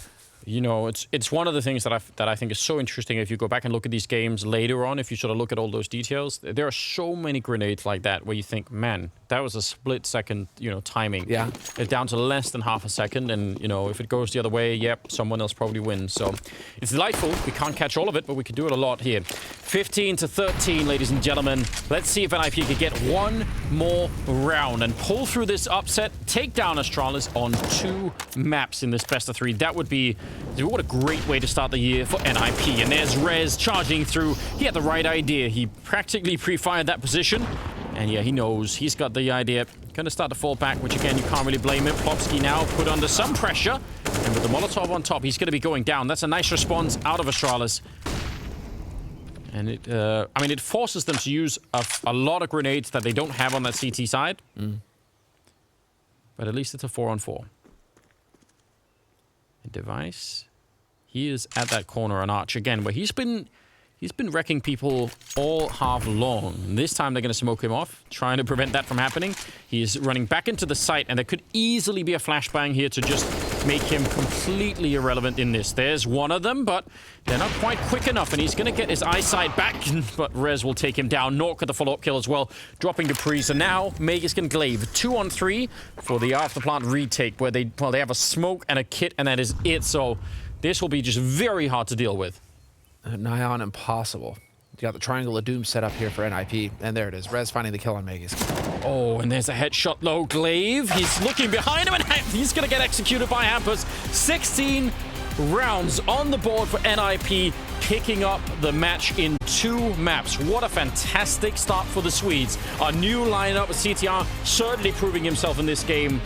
You know, it's one of the things that I think is so interesting. If you go back and look at these games later on, if you sort of look at all those details, there are so many grenades like that where you think, man, that was a split second, you know, timing. Yeah. It's down to less than half a second, and you know, if it goes the other way, yep, someone else probably wins. So it's delightful. We can't catch all of it, but we can do it a lot here. 15-13, ladies and gentlemen. Let's see if NIP can get one more round and pull through this upset, take down Astralis on 2 maps in this best of 3. That would be... What a great way to start the year for NIP. And there's Rez charging through. He had the right idea. He practically pre-fired that position. And yeah, he knows. He's got the idea. Going to start to fall back, which again, you can't really blame him. Plopsky now put under some pressure. And with the Molotov on top, he's going to be going down. That's a nice response out of Astralis. And it, I mean, it forces them to use a lot of grenades that they don't have on that CT side. But at least it's a 4-on-4. Device, he is at that corner on Arch again, where he's been wrecking people all half long. And this time they're going to smoke him off, trying to prevent that from happening. He is running back into the site, and there could easily be a flashbang here to just make him completely irrelevant in this. There's one of them, but they're not quite quick enough, and he's going to get his eyesight back, but Rez will take him down. Nork with the follow-up kill as well, dropping Dupree. So now, Magus can Glaive. 2-on-3 for the Afterplant retake, where they have a smoke and a kit, and that is it. So this will be just very hard to deal with. Nigh on impossible. You got the Triangle of Doom set up here for NIP, and there it is. Rez finding the kill on Magus. Oh, and there's a headshot low. Glaive, he's looking behind him, and he's going to get executed by Hampus. 16 rounds on the board for NIP, picking up the match in 2 maps. What a fantastic start for the Swedes. A new lineup with CTR certainly proving himself in this game.